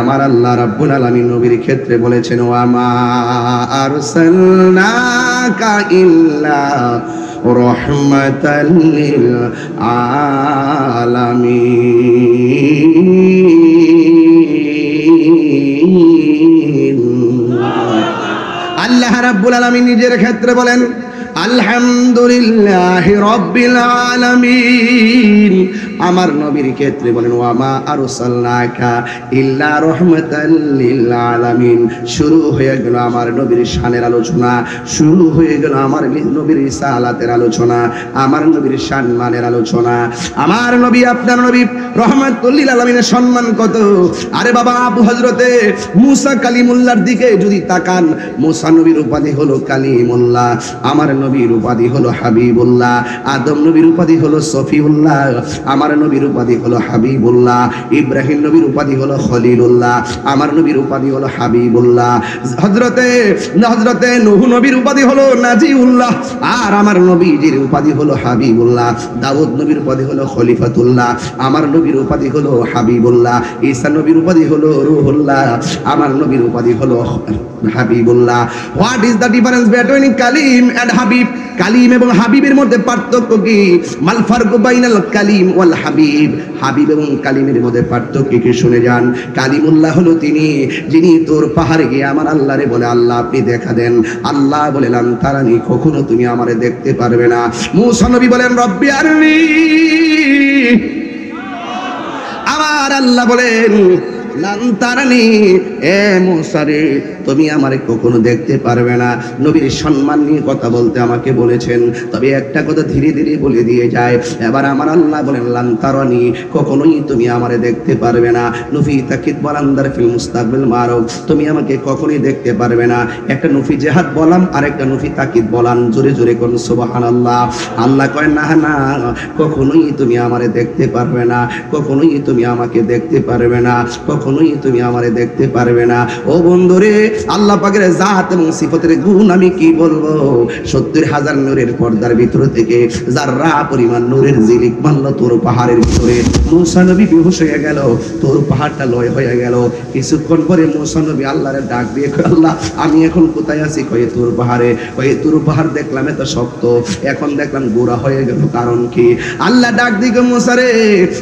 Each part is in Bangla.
আমার আল্লাহ রাব্বুল আলামিন নবীর ক্ষেত্রে বলেছেন, ওয়া মা আরসালনাকা ইল্লা রাহমাতাল লিল আলামিন। আল্লাহ রাব্বুল আলামিন নিজের ক্ষেত্রে বলেন, আলহামদুলিল্লাহি রাব্বিল আলামিন। আমার নবীর ক্ষেত্রে বলেন, ওয়া মা আরসালনাকা ইল্লা রাহমাতাল লিল আলামিন। শুরু হয়ে গেল আমার নবীর শানের আলোচনা, শুরু হয়ে গেল আমার নবীর রিসালাতের আলোচনা, আমার নবীর সম্মানের আলোচনা। আমার নবী, আপনার নবী রহমাতুল লিল আলামিনের সম্মান কত! আরে বাবা, আবু হযরতে মুসা কালিমুল্লাহর দিকে যদি তাকান, মুসা নবীর উপাধি হলো কালিমুল্লাহ, আমার নবীর উপাধি হলো হাবিবুল্লাহ, আদম নবীর উপাধি হলো সফিউল্লাহ, আমার নবীর উপাধি হলো হাবিবুল্লাহ, ইব্রাহিম নবীর উপাধি হলো খলিলুল্লাহ, আমার নবীর উপাধি হলো হাবিবুল্লাহ, হযরতে নূহ নবীর উপাধি হলো নাজিউল্লাহ, আর আমার নবীর উপাধি হলো হাবিবুল্লাহ, দাউদ নবীর উপাধি হলো খলিফাতুল্লাহ, আমার নবীর উপাধি হলো হাবিবুল্লাহ, ঈসা নবীর উপাধি হলো রূহুল্লাহ, আমার নবীর উপাধি হলো হাবিবুল্লাহ। What is the difference between Kalim and Habib? কালিম এবং হাবিবের মধ্যে পার্থক্য কি? মাল ফারকু বাইনাল কালিম ওয়াল হাবিব। হাবিব এবং কালিমের মধ্যে পার্থক্য কি শুনে যান। কালিমুল্লাহ হলো তিনি যিনি তোর পাহাড়ে গিয়ে আমার আল্লাহরে বলে, আল্লাহ আপনি দেখা দেন। আল্লাহ বলে, লান তারানি, কখনো তুমি আমারে দেখতে পারবে না। মূসা নবী বলেন, রব্বি আরনি। আমার আল্লাহ বলেন, লান তারানি, এ মূসা রে, তুমি আমারে কখনো দেখতে পারবে না। নবীর সম্মান নিয়ে কথা বলতে আমাকে বলেছেন, তবে একটা কথা ধীরে ধীরে বলে দিয়ে যায়। এবার আমার আল্লাহ বলেন, লান তারানি, কখনোই তুমি আমারে দেখতে পারবে না। নফি তাকিদ বলান্দার ফিল মুস্তাকবিল মারুফ, তুমি আমাকে কখনোই দেখতে পারবে না। একটা নফি জিহাদ বলাম, আর একটা নফি তাকিদ বলান, জোরে জোরে কোন সুবহানাল্লাহ। আল্লাহ কয়, না না, কখনোই তুমি আমারে দেখতে পারবে না, কখনোই তুমি আমাকে দেখতে পারবে না, কখনোই তুমি আমারে দেখতে পারবে না। ও বন্ধুরে, আল্লাহ পাকের জাত এবং সিফতের গুণ আমি কি বলবো। 70,000 নূরের পর্দার ভিতর থেকে যাররা পরিমাণ নূরের ঝিলিক মারল তোর পাহাড়ের ভিতরে। মূসা নবী বেহুশ হয়ে গেল, তোর পাহাড়টা লয় হয়ে গেল। কিছুক্ষণ পরে মূসা নবী আল্লাহরে ডাক দিয়ে, আল্লাহ আমি এখন কোথায় আছি? কয়ে তোর পাহাড়ে। কয়ে তোর পাহাড় দেখলাম এত শক্ত, এখন দেখলাম গোড়া হয়ে গেল, কারণ কি? আল্লাহ ডাক দিকে, মূসা রে,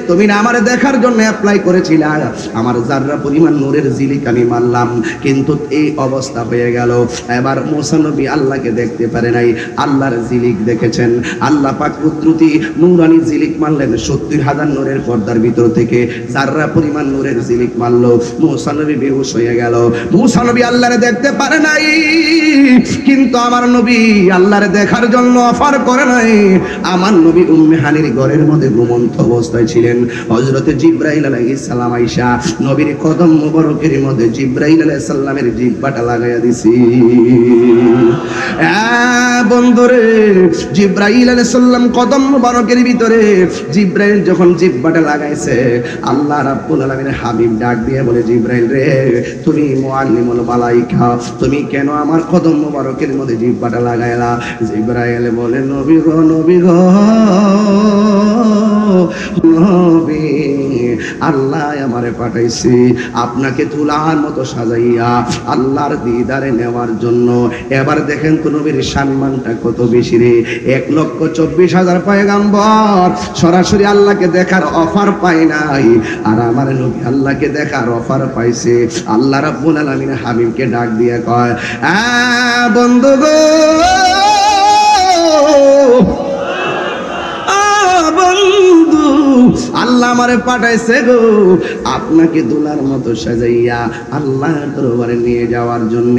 তুমি না আমারে দেখার জন্য অ্যাপ্লাই করেছিলা, আমার যাররা পরিমাণ নূরের ঝিলিক আমি মারলাম, কিন্তু এই অবস্থা হয়ে গেল। এবার মূসা নবী আল্লাহকে দেখতে পারে নাই, আল্লাহর ঝিলিক দেখেছেন। আল্লাহ পাক কুদরতি নূরানি ঝিলিক মারলেন। 70,000 নূরের পর্দার ভিতর থেকে যাররা পরিমাণ নূরের ঝিলিক মারলো। মূসা নবী বেহুশ হয়ে গেল। মূসা নবী আল্লাহরে দেখতে পারে নাই, কিন্তু আমার নবী আল্লাহরে দেখার জন্য অফার করে নাই। আমার নবী উম্মে হানির ঘরের মধ্যে ঘুমন্ত অবস্থায় ছিলেন। হযরতে জিবরাইল আলাইহিস সালাম আয়েশা নবীর কদম মুবারকের মধ্যে জিবরাইল আলাইহিস সালামের জিহ্বাটা লাগাইয়া দিছি। বন্ধুরে, জিবরাইল আলাইহিস সালাম কদম মুবারকের ভিতরে জিবরাইল যখন জিহ্বাটা লাগাইছে, আল্লাহ রাব্বুল আলামিনের হাবিব ডাক দিয়ে বলে, জিবরাইল রে, তুমি মুআল্লিমুল মালায়েকা, তুমি কেন আমার কদম মুবারকের মধ্যে জিহ্বাটা লাগাইলা? জিবরাইল বলে, নবী গো, নবী গো, নবী, আল্লাহ আমারে পাঠাইছে আপনাকে তুলার মতো সাজাইয়া আল্লাহর দিদারে নেওয়ার জন্য। এবার দেখেন তো নবীর সম্মানটা কত বেশি রে। 1,24,000 পয়গম্বর সরাসরি আল্লাহকে দেখার অফার পায় নাই, আর আমার নবী আল্লাহকে দেখার অফার পাইছে। আল্লাহ রাব্বুল আলামিন হাবিবকে ডাক দিয়ে কয়, বন্ধু গো, বন্ধু, আল্লাহ আমারে পাঠাইছে গো আপনাকে দুলার মতো সাজাইয়া আল্লাহর দরবারে নিয়ে যাওয়ার জন্য।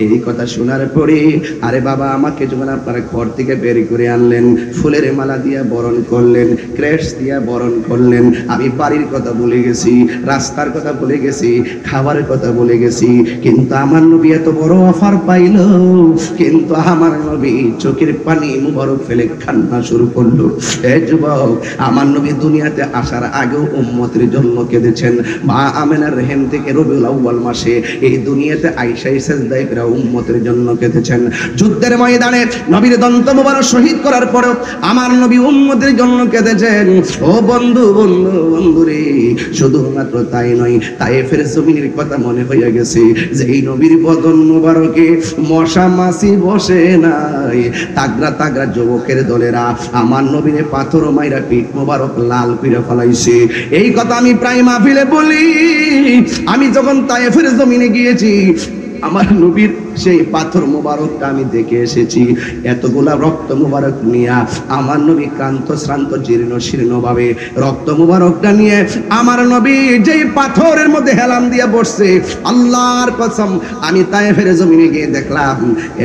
এই কথা শোনার পরে, আরে বাবা, আমাকে যখন আপনারা ঘর থেকে বের করে আনলেন, ফুলের মালা দিয়া বরণ করলেন, ক্রেস্ট দিয়া বরণ করলেন, আমি বাড়ির কথা বলে গেছি, রাস্তার কথা বলে গেছি, খাবারের কথা বলে গেছি, কিন্তু আমার নবী এত বড় অফার পাইল, কিন্তু আমার নবী চোখের পানি মুবারক ফেলে কান্না শুরু করলো। এ যুবক, আমার নবী দুনিয়াতে আসার তার আগেও উম্মতের জন্য কেঁদেছেন। মা আমেনার রেহেম থেকে রবিউল আউয়াল মাসে এই দুনিয়াতে আয়েশাই সেজদায় করে উম্মতের জন্য কেঁদেছেন। যুদ্ধের ময়দানে নবীর দন্ত মোবারক শহীদ করার পরেও আমার নবী উম্মতের জন্য কেঁদেছেন। ও বন্ধু বন্ধু বন্ধুরে, শুধুমাত্র তাই নয়, তায়েফের জমিনের কথা মনে হইয়া গেছে যে এই নবীর বদন মোবারকে মশা মাছি বসে নাই। তাগড়া তাগড়া যুবকের দলেরা আমার নবীরে পাথর মাইরা পিঠ মোবারক লাল কইরা ফলাইছে। এই কথা আমি প্রায় মাহফিলে বলি। আমি যখন তায়েফের জমিনে গিয়েছি, আমার নবীর সেই পাথর মোবারকটা আমি দেখে এসেছি। এতগুলা রক্ত মোবারক নিয়ে আমার নবী ক্লান্ত শ্রান্ত জীর্ণ শীর্ণ ভাবে রক্ত মোবারকটা নিয়ে আমার নবী যেই পাথরের মধ্যে হেলাম দিয়ে বসছে, আল্লাহর কসম আমি তায়েফের জমিনে গিয়ে দেখলাম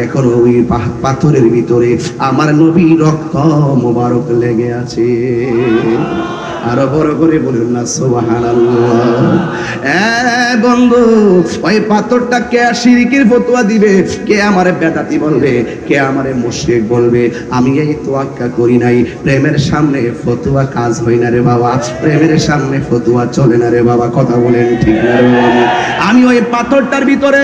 এখনো ওই পাথরের ভিতরে আমার নবী রক্ত মোবারক লেগে আছে। আরো বড় করে বলুন না সুবহানাল্লাহ। বন্ধু, ওই পাথরটা কে শিরকির ফতোয়া দিবে, কে আমারে বেদাতি বলবে, কে আমারে মুশরিক বলবে, আমি এই তোয়াক্কা করি নাই। প্রেমের সামনে ফতোয়া কাজ হয় না রে বাবা, প্রেমের সামনে ফতোয়া চলে না রে বাবা। কথা বলেন ঠিক না রে বাবা? আমি ওই পাথরটার ভিতরে,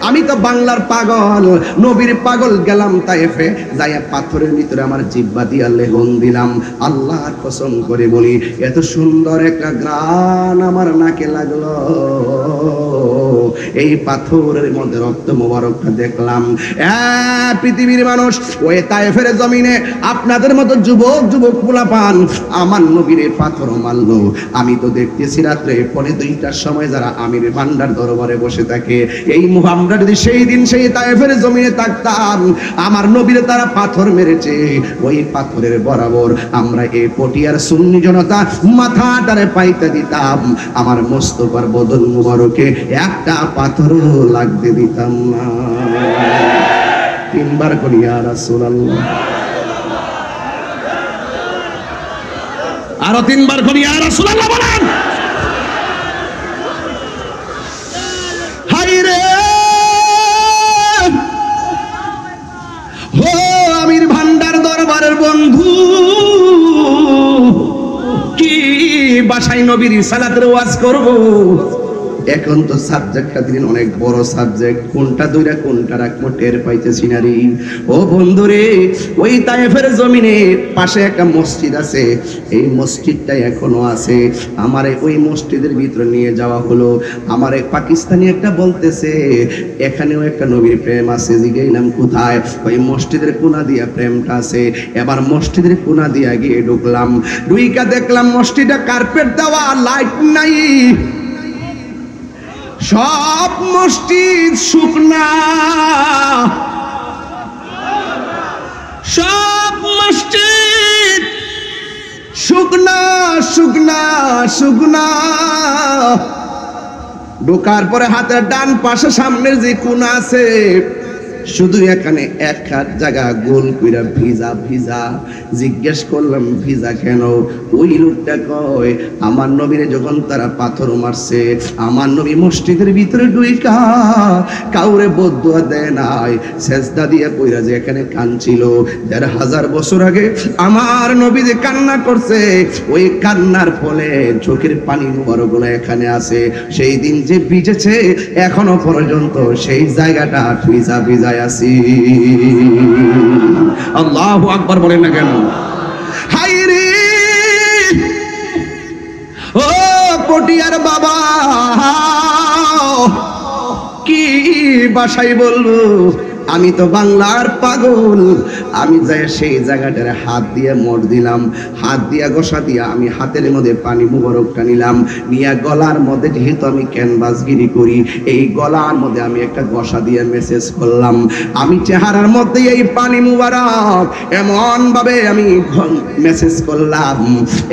আমি তো বাংলার পাগল, নবীর পাগল, গেলাম তায়েফে, যাইয়া পাথরের ভিতরে আমার জিহ্বা দিয়া লেহন দিলাম। আল্লাহর কসম করে বলি, এত সুন্দর একটা গ্রান আমার নাকে লাগলো। এই পাথরের মধ্যে রক্ত মোবারকটা দেখলাম। পৃথিবীর মানুষ, ওই তায়েফের জমিনে আপনাদের মতো যুবক যুবক পোলাপান আমার নবীর পাথর মারলো। আমি তো দেখতেছি রাত্রে 2:30টার সময় যারা আমির ভান্ডার দরবারে বসে থাকে, এই আমরা যদি সেই দিন সেই তায়েফের জমিনে থাকতাম, আমার নবীর তারা পাথর মেরেছে, ওই পাথরের বরাবর আমরা এই পটিয়ার সুন্নি জনতা মাথাটারে পাইতে দিতাম। আমার মোস্তফার বদন মুবারকে একটা পাথরও লাগতে দিতাম না। 3 বার করি ইয়া রাসূলুল্লাহ, আরো 3 বার করি ইয়া রাসূলুল্লাহ বলেন। হায় রে ও আমির ভান্ডার দরবারের বন্ধু, কি বাসায় নবীর সালাতের ওয়াজ করব। এখন তো সাবজেক্টটা দিন অনেক বড় সাবজেক্ট, কোনটা দইরা কোনটা রাখবো টের পাইতেছি না রে। ও বন্ধুরে, ওই তায়েফের জমিনে পাশে একটা মসজিদ আছে, এই মসজিদটা এখনো আছে। আমারে ওই মসজিদের ভিতরে নিয়ে যাওয়া হলো। আমারে পাকিস্তানি একটা বলতেছে এখানেও একটা নবীর প্রেম আছে। জিগাইলাম কোথায়? ওই মসজিদের কোনা দিয়া প্রেমটা আছে। এবার মসজিদের কোনা দিয়া গিয়ে ঢুকলাম, ঢুইকা দেখলাম মসজিদে কার্পেট দেওয়া, লাইট নাই, সব মসজিদ শুকনা, সব মসজিদ শুকনা শুকনা শুকনা। ঢোকার পরে হাতের ডান পাশে সামনের যে কোণা আছে, শুধু এখানে এক হাত জায়গা গোল কইরা ভিজা ভিজা। জিজ্ঞেস করলাম ভিজা কেন? ওই লোকটা কয় আমার নবীরে যখন তারা পাথর মারছে, আমার নবী মসজিদের ভিতরে ঢুইকা কাউরে বদদুয়া দেয় নাই, সেজদা দিয়ে কইরা যে এখানে কাঁদছিল। 1500 বছর আগে আমার নবী যে কান্না করছে, ওই কান্নার ফলে চোখের পানি মুবারকগুলো এখানে আছে। সেই দিন যে ভিজেছে এখনো পর্যন্ত সেই জায়গাটা ভিজা ভিজা আছি। আল্লাহু আকবার বলেন না কেন? হায় রে ও পটিয়ার বাবা, কি ভাষায় বলবো? আমি তো বাংলার পাগল। আমি যাই সেই জায়গাটার হাত দিয়ে মোড় দিলাম, হাত দিয়া ঘষা দিয়া আমি হাতের মধ্যে পানি মুবারকটা নিলাম, নিয়ে গলার মধ্যে, যেহেতু আমি ক্যানভাসগিরি করি, এই গলার মধ্যে আমি একটা ঘষা দিয়ে মেসেজ করলাম। আমি চেহারার মধ্যে এই পানি মুবারক এমন ভাবে আমি মেসেজ করলাম,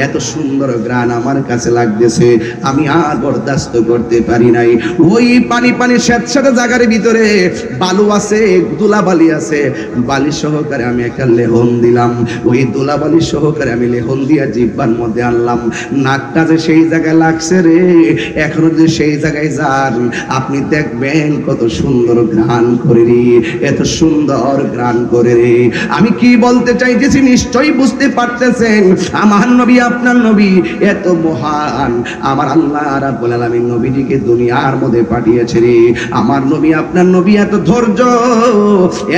এত সুন্দর গ্রান আমার কাছে লাগতেছে, আমি আর বরদাস্ত করতে পারি নাই। ওই পানি পানি স্যাঁতস্যাঁতে জায়গার ভিতরে বালু আছে, ধুলা বালি আছে, বালি সহকারে আমি একটা লেহন দিলাম, ওই ধুলাবালি সহকারে আমি লেহন দিয়া জিহ্বার মধ্যে আনলাম। নাকটা যে সেই জায়গায় লাগছে রে, এখনো যে সেই জায়গায় যান আপনি দেখবেন কত সুন্দর ঘ্রাণ করে রে, এত সুন্দর ঘ্রাণ করে রে। আমি কি বলতে চাইতেছি নিশ্চয়ই বুঝতে পারতেছেন। আমার নবী আপনার নবী এত মহান, আমার আল্লাহ রাব্বুল আলামিন নবীজিকে দুনিয়ার মধ্যে পাঠিয়েছে রে। আমার নবী আপনার নবী এত ধৈর্য,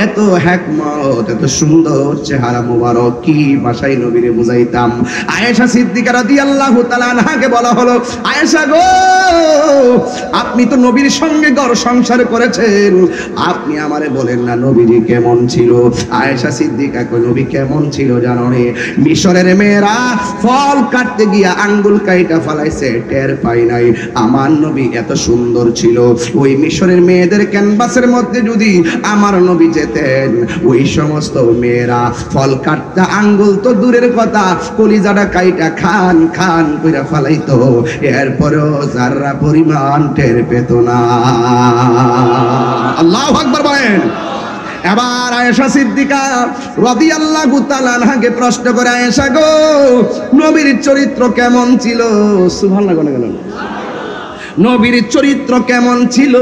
এত হিকমত, এত সুন্দর চেহারা মোবারক, কি ভাষায় নবীরে বুঝাইতাম। আয়েশা সিদ্দিকা রাদিয়াল্লাহু তাআলা আনহাকে বলা হলো, আয়েশা গো, আপনি তো নবীর সঙ্গে ঘর সংসার করেছেন, আপনি আমারে বলেন না নবীজি কেমন ছিল। আয়েশা সিদ্দিকা কই, নবী কেমন ছিল জানো রে? মিশরের মেয়েরা ফল কাটতে গিয়া আঙ্গুল কাইটা ফালাইছে, টের পাই নাই। আমার নবী এত সুন্দর ছিল, ওই মিশরের মেয়েদের ক্যানভাসের মধ্যে যদি আমার নবী যেতেন, ওই সমস্ত মেয়েরা ফল কাটতে আঙ্গুল তো দূরের কথা, কলিজাটা কাইটা খান খান কইরা ফালাইতো, এরপরেও যারা পরিমাণ টের পেত না। আল্লাহু আকবার বলেন। এবার আয়েশা সিদ্দিকা রাদিয়াল্লাহু তাআলা আনহাকে প্রশ্ন করে, আয়েশা গো, নবীর চরিত্র কেমন ছিল? সুবহানাল্লাহ গেল, নবীর চরিত্র কেমন ছিল?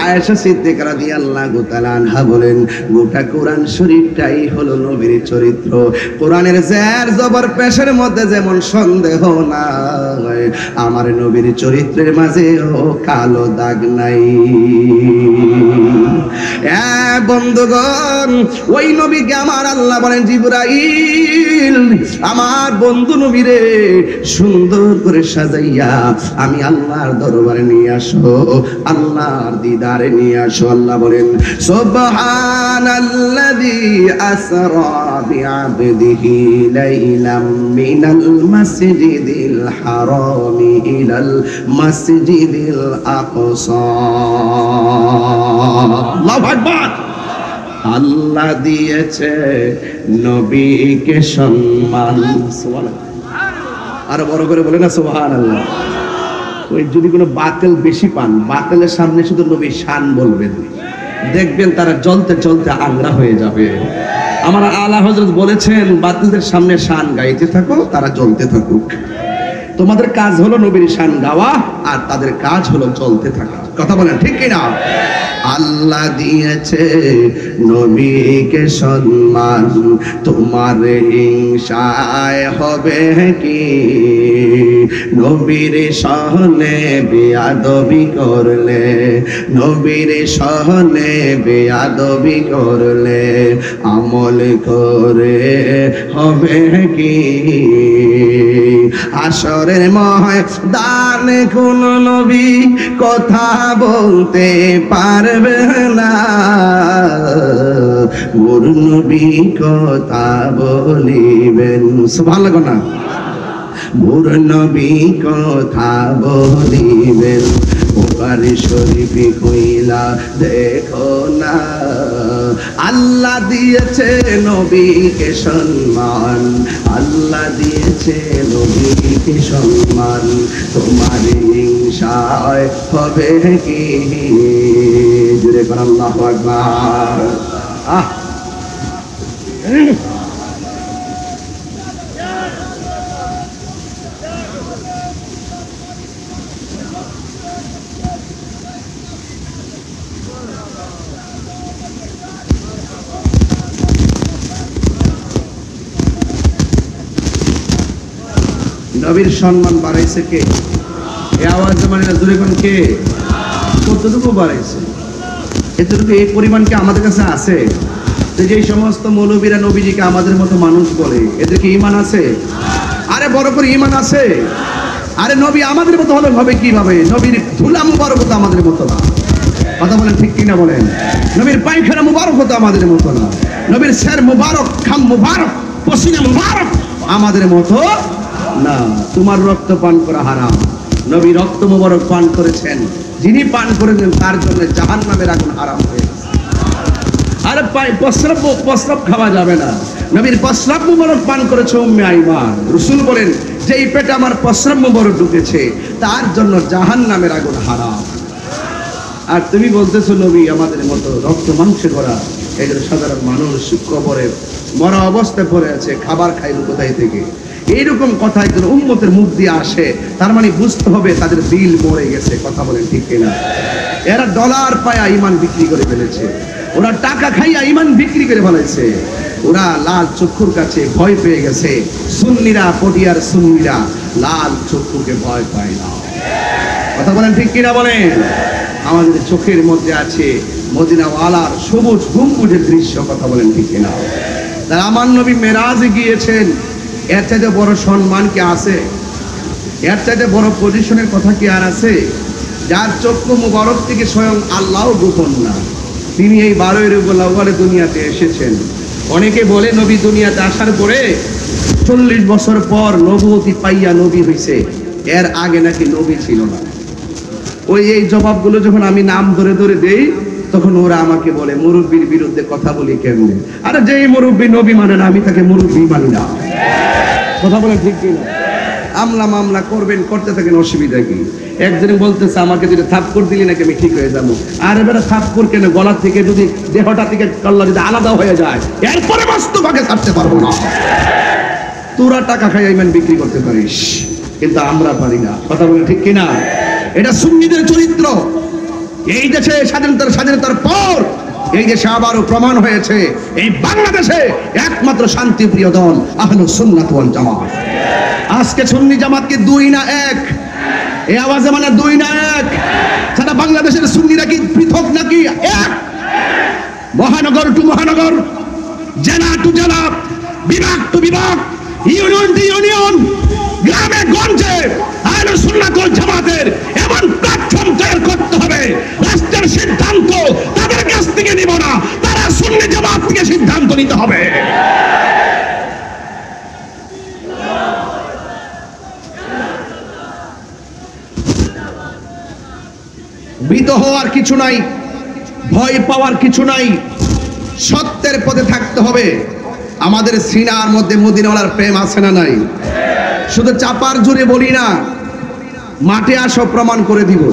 আয়েশা সিদ্দিকা রাদিয়াল্লাহু তাআলা আনহা বলেন, গোটা কোরআন শরীফটাই হলো নবীর চরিত্র। কোরআনের জের জবর পেশের মধ্যে যেমন সন্দেহ নাই, আমার নবীর চরিত্রের মাঝেও কালো দাগ নাই। বন্ধুগণ, ওই নবীকে আমার আল্লাহ বলেন, জিবরাইল আমার বন্ধু নবীরে সুন্দর করে সাজাইয়া আমি আল্লাহর দরবারে নিয়ে আসো, আল্লাহর দিদারে নিয়ে আসো। আল্লাহ বলেন, সুবহানাল্লাযী আসরা বিআবদিহি লাইলাম মিনাল মাসজিদিল হারামি ইলাল মাসজিদিল আকসা। আল্লাহু আকবার। আল্লাহ দিয়েছে নবীকে সম্মান। সুবহানাল্লাহ। আর বড় করে বলে না সুবহানাল্লাহ। ওই যদি কোনো বাতিল বেশি পান, বাতিলের সামনে শুধু নবী শান বলবেন, দেখবেন তারা জ্বলতে জ্বলতে আংরা হয়ে যাবে। আমার আলা হযরত বলেছেন, বাতিলদের সামনে শান গাইতে থাকো, তারা জ্বলতে থাকুক। তোমাদের কাজ হলো নবীর শান গাওয়া, আর তাদের কাজ হলো জ্বলতে থাকা। কথা বলেন ঠিক কিনা? আল্লাহ দিয়েছে নবীকে সম্মান, তোমার হিংসায় হবে কি? নবীর সহনে বেয়াদবি করলে, নবীর সহনে বেয়াদবি করলে আমল করে হবে কি? হাশরের ময়দানে কোন নবী কথা বলতে পারবে না, মোর নবী কথা বলিবেন। সুবহানাল্লাহ না? মোর নবী কথা বলিবেন। বুখারী শরীফে কইলা দেখো না, আল্লাহ দিয়েছে নবীকে সম্মান, আল্লাহ দিয়েছে নবীকে সম্মান, তোমার হিংসায় হবে কি? জুড়ে কর আল্লাহু আকবার। নবীর সম্মান বাড়াইছে কে? এই আওয়াজ মানে না, জোরে কোন কে? কতটুকু বাড়াইছে? এতটুকু এই পরিমাণ কি আমাদের কাছে আছে? যে সমস্ত মৌলবীরা নবীজিকে আমাদের মতো মানুষ বলে, এদের কি ঈমান আছে? আরে বড় করে ঈমান আছে। আরে নবী আমাদের মতো হলে হবে কিভাবে? নবীর ধুলা মুবারক তো আমাদের মতো না। কথা বলেন ঠিক কিনা বলেন? নবীর পায়খানা মুবারক তো আমাদের মতো না। নবীর স্যার মুবারক, খাম মুবারক, পসিনা মুবারক আমাদের মতো না। তোমার রক্ত পান করা হারাম, নবী রক্ত মুবারক পান করেছেন, যিনি পান করেছেন তার জন্য জাহান্নামের আগুন হারাম হয়ে গেছে। আরে প্রস্রাব খাওয়া যাবে না, নবীর প্রস্রাব মুবারক পান করেছে উম্মে আইমান। রাসূল বলেন, যেই পেটে আমার প্রস্রাব মুবারক ঢুকেছে তার জন্য জাহান্নামের আগুন হারাম। আর তুমি বলতেছো নবী আমাদের মতো রক্ত মাংস করা, এই জন্য সাধারণ মানুষ কবরে মরা অবস্থায় পড়ে আছে, খাবার খাইল কোথায় থেকে, এইরকম কথা একজন উম্মতের মুখ দিয়ে আসে, তার মানে বুঝতে হবে তাদের দিল মরে গেছে। কথা বলেন ঠিক কিনা? এরা ডলার পায়া ইমান বিক্রি করে ফেলেছে, ওরা টাকা খাইয়া ইমান বিক্রি করে ফেলেছে, ওরা লাল চক্ষুর কাছে ভয় পেয়ে গেছে। সুন্নিরা, পটিয়ার সুন্নিরা লাল চক্ষুকে ভয় পায় না। কথা বলেন ঠিক কিনা বলেন? আমাদের চোখের মধ্যে আছে মদিনাওয়ালার সবুজ গম্বুজের দৃশ্য। কথা বলেন ঠিক কিনা? তার আমার নবী মেরাজে গিয়েছেন, এর চাইতে বড় সম্মান কি আছে? এর চাইতে বড় পজিশনের কথা কি আর আছে? যার চক্ষু মুবারক থেকে স্বয়ং আল্লাহ গোপন না, তিনি এই 12 রবিউল আউয়ালে দুনিয়াতে এসেছেন। অনেকে বলে নবী দুনিয়াতে আসার পরে 40 বছর পর নবুয়তি পাইয়া নবী হইছে, এর আগে নাকি নবী ছিল না। এই জবাবগুলো যখন আমি নাম ধরে ধরে দেই, তখন ওরা আমাকে বলে মুরব্বীর বিরুদ্ধে কথা বলি কেমনে? আরে যেই মুরব্বী নবী মানে না, আমি তাকে মুরব্বী মানি না। কথা বলে ঠিক কিনা? আমলা মামলা করবেন, করতে থাকেন, অসুবিধা কি? একজন বলতেছে আমাকে যদি থাপ্পড় দিলি নাকি আমি ঠিক হয়ে যাবো। আর এবারে থাপ্পড় কেন, গলা থেকে যদি দেহটা থেকে কল্লা যদি আলাদা হয়ে যায়, এরপরে বাস্তবাকে ছাড়তে পারবো না। তোরা টাকা খাই ইমান বিক্রি করতে পারিস, কিন্তু আমরা পারি না। কথা বলে ঠিক কিনা? এটা সুন্নিদের চরিত্র। এই দেশে স্বাধীনতার পর এই দেশে আবারও প্রমাণ হয়েছে, এই বাংলাদেশে একমাত্র শান্তিপ্রিয় দল আহলুস সুন্নাত ওয়াল জামাত। আজকে সুন্নি জামাত কি 2 না 1? এই আওয়াজে মানে 2 না 1? সারা বাংলাদেশের সুন্নিরা কি পৃথক নাকি? 1। মহানগর টু মহানগর, জেলা টু জেলা, বিভাগ টু বিভাগ, ইউনিয়ন টু ইউনিয়ন, গ্রামে গঞ্জে আহলুস সুন্নাত ওয়াল জামাতের এমন প্ল্যাটফর্ম তৈরি করতে হবে, রাষ্ট্রের সিদ্ধান্ত তাদের কাছ থেকে নিব না, তারা সুন্নি জামাত থেকে সিদ্ধান্ত নিতে হবে। ভীত হওয়ার কিছু নাই, ভয় পাওয়ার কিছু নাই, সত্যের পথে থাকতে হবে। আমাদের সিনার মধ্যে মদিনাওয়ালার প্রেম আছে না নাই? শুধু চাপার জোরে বলি না, মাঠে আসো প্রমাণ করে দিব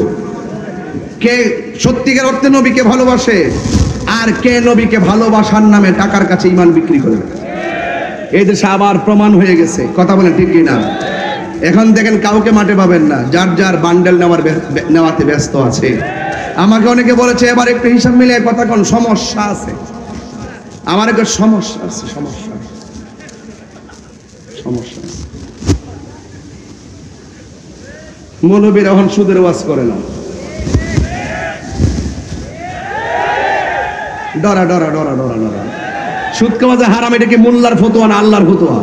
কে সত্যিকার অর্থে নবীকে ভালোবাসে আর কে নবীকে ভালোবাসার নামে টাকার কাছে ঈমান বিক্রি করে। এই দেশে আবার প্রমাণ হয়ে গেছে। কথা বলেন ঠিক কিনা? এখন দেখেন কাউকে মাঠে পাবেন না, যার যার বান্ডেল নেওয়াতে ব্যস্ত আছে। আমাকে অনেকে বলেছে এবার একটু হিসাব মিলে কথা কোন সমস্যা আছে। আমার একটা সমস্যা আছে, সমস্যা আছে। মৌলবীরা এখন সুদের ওয়াজ করে না, ডরা ডরা ডরা ডরা ডরা। সুদ খাওয়া যে হারাম, এটা কি মোল্লার ফতোয়া না আল্লাহর ফতোয়া?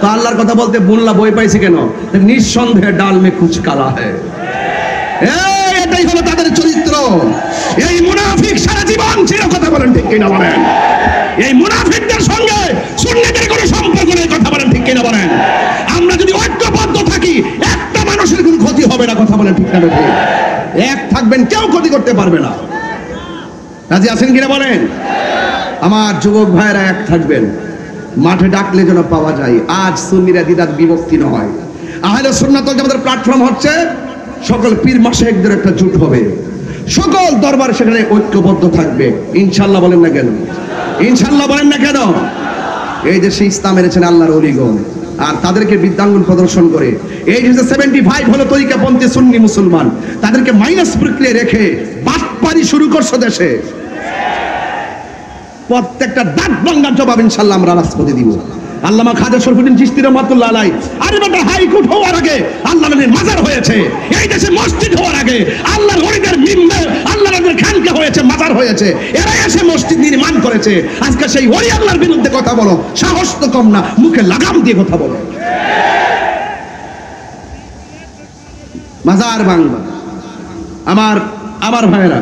তো আল্লাহর কথা বলতে মোল্লা বই পাইছে কেন? নিঃসন্দেহে ডাল মে কুছ কালা হ্যায়। এটাই হলো তাদের চরিত্র। এই মুনাফিক সারা জীবন ছিল। কথা বলেন ঠিক কিনা বলেন? এই মুনাফিকদের সঙ্গে সুন্নিদের কোনো সম্পর্ক নেই। কথা বলেন ঠিক কিনা বলেন? আমরা যদি ঐক্যবদ্ধ থাকি, একটা মানুষের কোনো ক্ষতি হবে না। কথা বলেন ঠিক কিনা? এক থাকবেন, কেউ ক্ষতি করতে পারবে না। রাজি আছেন কিনা বলেন? আমার যুবক ভাইরা এক থাকবেন, মাঠে ডাকলে যেন পাওয়া যায়। আজ সুন্নিরা দ্বিধাত বিভক্তি নয়, আহলে সুন্নাত ওয়াল জামাতের প্ল্যাটফর্ম হচ্ছে সকল পীর মাশায়েখদের একটা জোট হবে, সকল দরবার সেখানে ঐক্যবদ্ধ থাকবে। ইনশাআল্লাহ বলেন না কেন? ইনশাআল্লাহ বলেন না কেন? এই দেশে ইসলাম এনেছেন আল্লাহর ওলিগণ, আর তাদেরকে বৃদ্ধাঙ্গুল প্রদর্শন করে এই যে 75 হলো তরিকাপন্থী সুন্নি মুসলমান, তাদেরকে মাইনাস প্রক্রিয়া রেখে বাটপারি শুরু করছে দেশে। প্রত্যেকটা দাঁত ভাঙার জবাব ইনশাআল্লাহ আমরা রাজপথে দিব। আল্লামা খাজা শরীফুদ্দীন চিশতি রাহমাতুল্লাহ আলাইহি আরে বেটা হাইকোর্ট হওয়ার আগে আল্লাহর নবীর মাজার হয়েছে, এই দেশে মসজিদ হওয়ার আগে আল্লাহর ওলিদের মিম্বার, আল্লাহর নবীর খানকা হয়েছে, মাজার হয়েছে, এরা এসে মসজিদ নির্মাণ করেছে। আজকে সেই ওলি আল্লাহর বিরুদ্ধে কথা বলো, সাহস তো কম না, মুখে লাগাম দিয়ে কথা বলো। মাজার ভাঙবা। আমার ভাইয়েরা,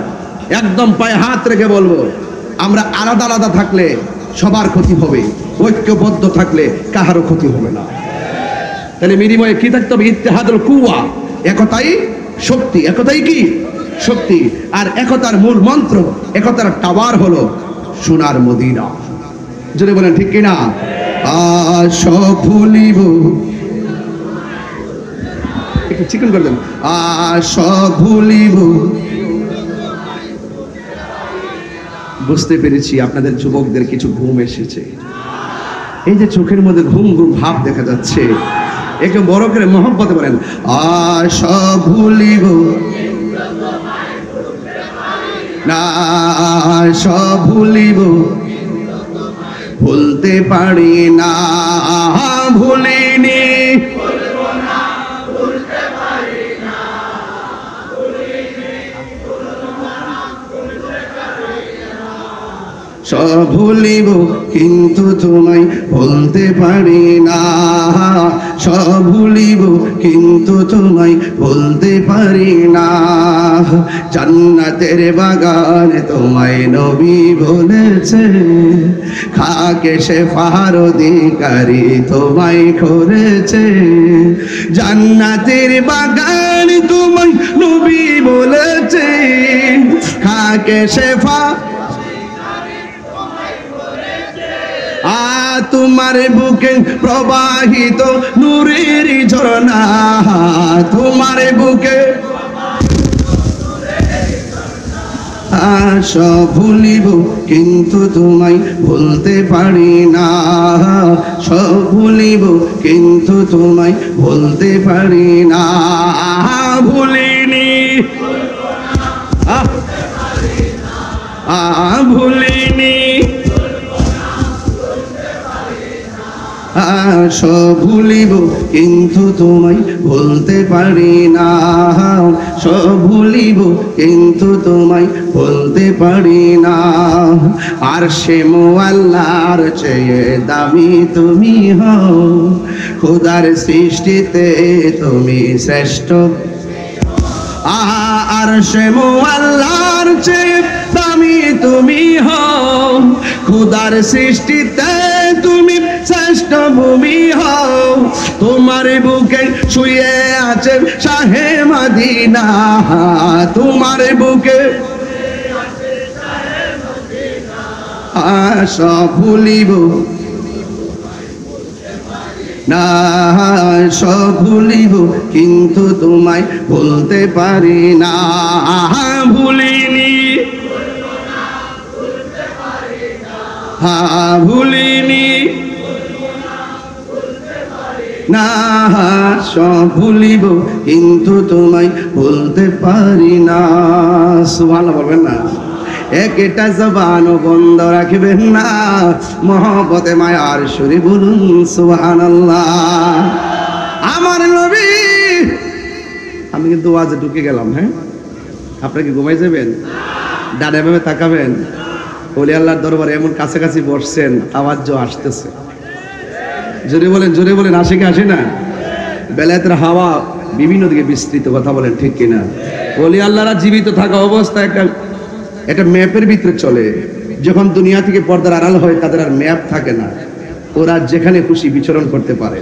একদম পায়ে হাত রেখে বলবো, আমরা আলাদা আলাদা থাকলে সবার ক্ষতি হবে, ঐক্যবদ্ধ থাকলে কাহারও ক্ষতি হবে না। তাহলে বিনিময়ে কি থাকতে হবে? ইত্তেহাদুল কুওয়া, একতাই শক্তি। একতাই কি? শক্তি। আর একতার মূল মন্ত্র, একতার টাওয়ার হলো সোনার মদিনা। যদি বলেন ঠিক কিনা? আসো ভুলিব, একটু চিকন করে দেন। আসো ভুলিব বুঝতে পেরেছি আপনাদের যুবকদের কিছু ঘুম এসেছে। এই যে চোখের মধ্যে ঘুম ঘুম ভাব দেখা যাচ্ছে, একটু বড় করে মহব্বতে বলেন, আশা ভুলিব না, আশা ভুলিব, ভুলতে পারি না, ভুলিনি, সব ভুলিব কিন্তু তোমায় ভুলতে পারি না, সব ভুলিব কিন্তু তোমায় ভুলতে পারি না। জান্নাতের বাগানে তোমায় নবী বলেছে, খাকে শেফার অধিকারী তোমায় করেছে। জান্নাতের বাগানে তোমায় নবী বলেছে, খাকে শেফা, তোমার বুকে প্রবাহিত নূরের ঝরনা, তোমার বুকে আশা ভুলিব কিন্তু তোমায় ভুলতে পারি না, সব ভুলিব কিন্তু তোমায় ভুলতে পারি না, ভুলিনি, ভুলিনি, সব ভুলিব কিন্তু তোমায় ভুলতে পারি না, সব ভুলিব কিন্তু তোমায় ভুলতে পারি না। আর সে মোয়াল্লার চেয়ে দামি তুমি হও, খোদার সৃষ্টিতে তুমি শ্রেষ্ঠ। আর সে মোয়াল্লার চেয়ে দামি তুমি হও, খোদার সৃষ্টিতে তুমি শ্রেষ্ঠ ভূমি হও। তোমার বুকে শুয়ে আছে শাহে মদিনা, তোমার বুকে আশা ভুলিব না, সব ভুলিব কিন্তু তোমায় ভুলতে পারি না, ভুলিনি, ভুলিনি, না, সব ভুলিব কিন্তু তোমায় ভুলতে পারি না। সুবহানাল্লাহ বলবেন না? একটা জবানও বন্ধ রাখবেন না, মহব্বতে মায়ার সুরে বলুন সুবহানাল্লাহ। আমার নবী, আমি কিন্তু ওয়াজে ঢুকে গেলাম। হ্যাঁ, আপনারা কি ঘুমাই যাবেন? ডানে বামে তাকাবেন। ওলি আল্লাহর দরবারে এমন কাছাকাছি বসছেন, আওয়াজ আসতেছে। জোরে বলেন, জোরে বলেন, আসে কি আসে না? বেলায়েতের হাওয়া বিভিন্ন দিকে বিস্তৃত, কথা বলেন ঠিক কিনা? ওলি আল্লাহরা জীবিত থাকা অবস্থায় একটা ম্যাপের ভিতরে চলে। যখন দুনিয়া থেকে পর্দার আড়াল হয়, তাদের আর ম্যাপ থাকে না, ওরা যেখানে খুশি বিচরণ করতে পারে।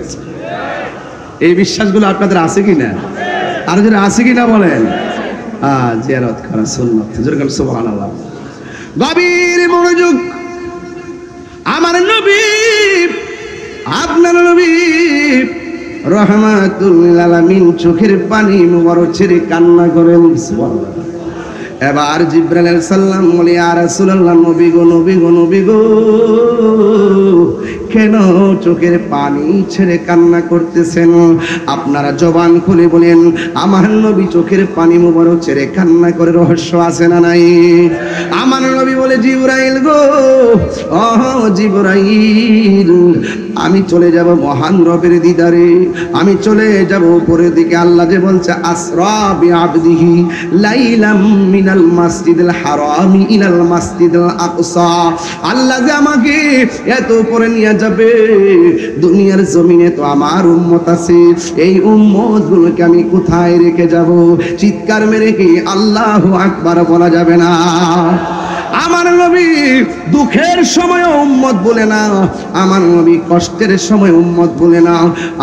এই বিশ্বাসগুলো আপনাদের আছে কিনা? আর যারা আছে কিনা বলেন। জিয়ারত করা সুন্নাত, সুবহানাল্লাহ। গভীর মনোযোগ। আমার নবী, আপনার নবী রাহমাতুল লিল আলামিন চোখের পানি মুবারক ছেড়ে কান্না করেন। সুবহানাল্লাহ। এবার জিবরাইল আলাইহিস সালাম বলে, ইয়া রাসূলুল্লাহ, নবী গো, নবী গো, নবী গো, কেন চোখের পানি ছেড়ে কান্না করতেছেন? আপনারা জবান খুলে বলেন, আমার নবী চোখের পানি মুবারক ছেড়ে কান্না করে রহস্য আছে না নাই? আমার নবী বলে, জিবরাইল গো, ও জিবরাইল, আমি চলে যাব মহান রবের দিদারে, আমি চলে যাব উপরের দিকে। আল্লাহ যে বলছে, আসরা বিআবদিহি লাইলাম মিনাল মাসজিদিল হারামি ইলাল মাসজিদিল আকসা। আল্লাহ যে আমাকে এত উপরে নিয়ে যাবে, দুনিয়ার জমিনে তো আমার উম্মত আছে, এই উম্মত গুলোকে আমি কোথায় রেখে যাব? চিৎকার মেরে কি আল্লাহু আকবার বলা যাবে না? আমার নবী দুঃখের সময় উম্মত বলে না, আমার নবী কষ্টের সময় উম্মত বলে না,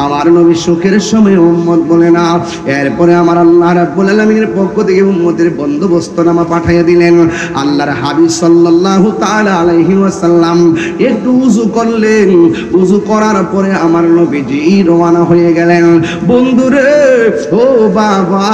আমার নবী সুখের সময় উম্মত বলে না। এরপরে আমার আল্লাহ রাব্বুল আলামিনের পক্ষ থেকে উম্মতের বন্দোবস্তনামা পাঠিয়ে দিলেন। আল্লাহর হাবিব সাল্লাল্লাহু তাআলা আলাইহি ওয়াসাল্লাম একটু উযু করলেন। উযু করার পরে আমার নবীজি রওনা হয়ে গেলেন। বন্ধুরে, ও বাবা,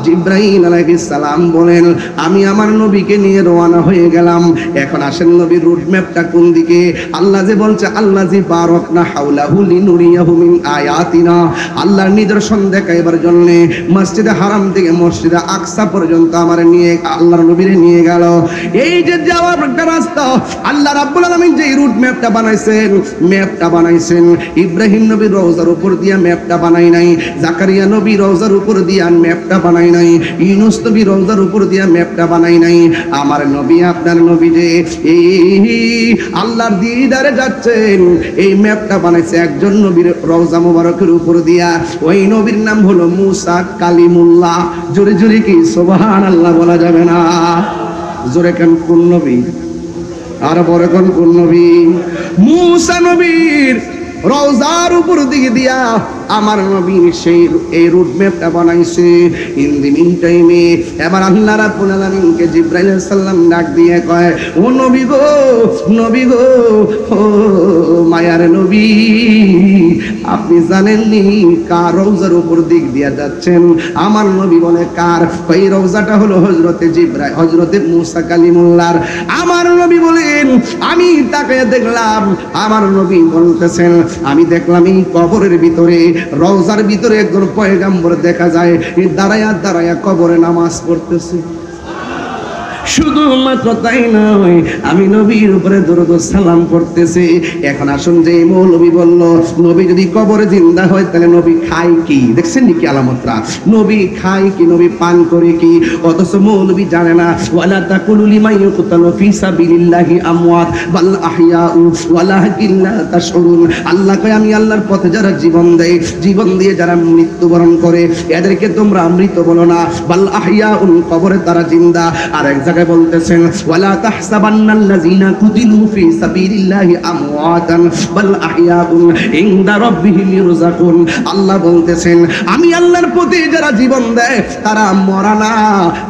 জিবরাইল আলাইহিস সালাম বলেন, আমি আমার নবীকে নিয়ে রওনা রওনা হয়ে গেলাম। এখন আসেন নবীর রুট ম্যাপটা কোন দিকে? আল্লাহ যে বলছে আল্লাযী বারাকনা হাওলাহু লিনুরিয়াহু মিন আয়াতিনা, আল্লাহর নিদর্শন দেখাইবার জন্য মসজিদে হারাম থেকে মসজিদে আকসা পর্যন্ত আমার নিয়ে আল্লাহর নবীরে নিয়ে গেল। এই যে যাওয়ার একটা রাস্তা, আল্লাহ রাব্বুল আলামিন যে রুট ম্যাপটা বানাইছেন ইব্রাহিম নবীর রওজার উপর দিয়া ম্যাপটা বানাই নাই, জাকারিয়া নবীর রওজার উপর দিয়া ম্যাপটা বানাই নাই, ইউনূস নবীর রওজার উপর দিয়া ম্যাপটা বানাই নাই। আমার নবী আপনার নবী যে এই আল্লাহর দিদারে যাচ্ছেন, এই ম্যাপটা বানাইছে একজন নবীর রওজা মুবারকের উপর দিয়া। ওই নবীর নাম হলো মুসা কালিমুল্লাহ। জোরে জোরে কি সুবহানাল্লাহ বলা যাবে না? জোরে কেন? কোন নবী? আর বড় কোন নবী? মুসা নবীর রওজার উপর দিকে দিয়া আমার নবী সেই এই রুট ম্যাপটা বানাইছে। ইন দি মিন টাইমে এবার আল্লাহ রাব্বুল আলামিনকে জিবরাইল আলাইহিস সালাম ডাক দিয়ে কয়, ও নবী গো, ও মায়ার নবী, আপনি জানেননি কার রওজার উপর দিক দিয়া যাচ্ছেন? আমার নবী বলে কার? এই রওজাটা হলো হযরতে মুসা কালিমুল্লাহর। আমার নবী বলেন আমি তাকায় দেখলাম, আমার নবী বলতেছেন আমি দেখলাম এই কবরের ভিতরে, রওজার ভিতরে একজন পয়গম্বর দেখা যায় দাঁড়ায়া কবরে নামাজ পড়তেছে। শুধুমাত্র তাই নয়, আমি নবীর উপরে দরুদ ও সালাম করতেছি। এখন আসুন, যে মৌলবী বলল নবী যদি কবরে জিন্দা হয় তাহলে নবী খায় কি? দেখছেন নাকি আলামতরা? নবী খায় কি, নবী পান করে কি? অথচ মৌলবী জানে না। ওয়ালা তাকুলু লিমান ইউকতালু ফি সাবিলিল্লাহি আমওয়াত বাল আহইয়াউ ওয়ালাকিন লা তাশউরুন। আল্লাহ কয় আমি আল্লাহর পথে যারা জীবন দেয়, জীবন দিয়ে যারা মৃত্যুবরণ করে এদেরকে তোমরা মৃত বলো না, বাল আহইয়াউন, কবরে তারা জিন্দা। আর এক জায়গায় বলতেছেন ওয়ালা তাহসাবান্নাল্লাযীনা কুতিলু ফি সাবিলিল্লাহি আমওয়াতান বাল আহইয়াউন ইনদা রাব্বিহিম ইরযাকুন। আল্লাহ বলতেছেন আমি আল্লাহর পথে যারা জীবন দেয় তারা মরা না,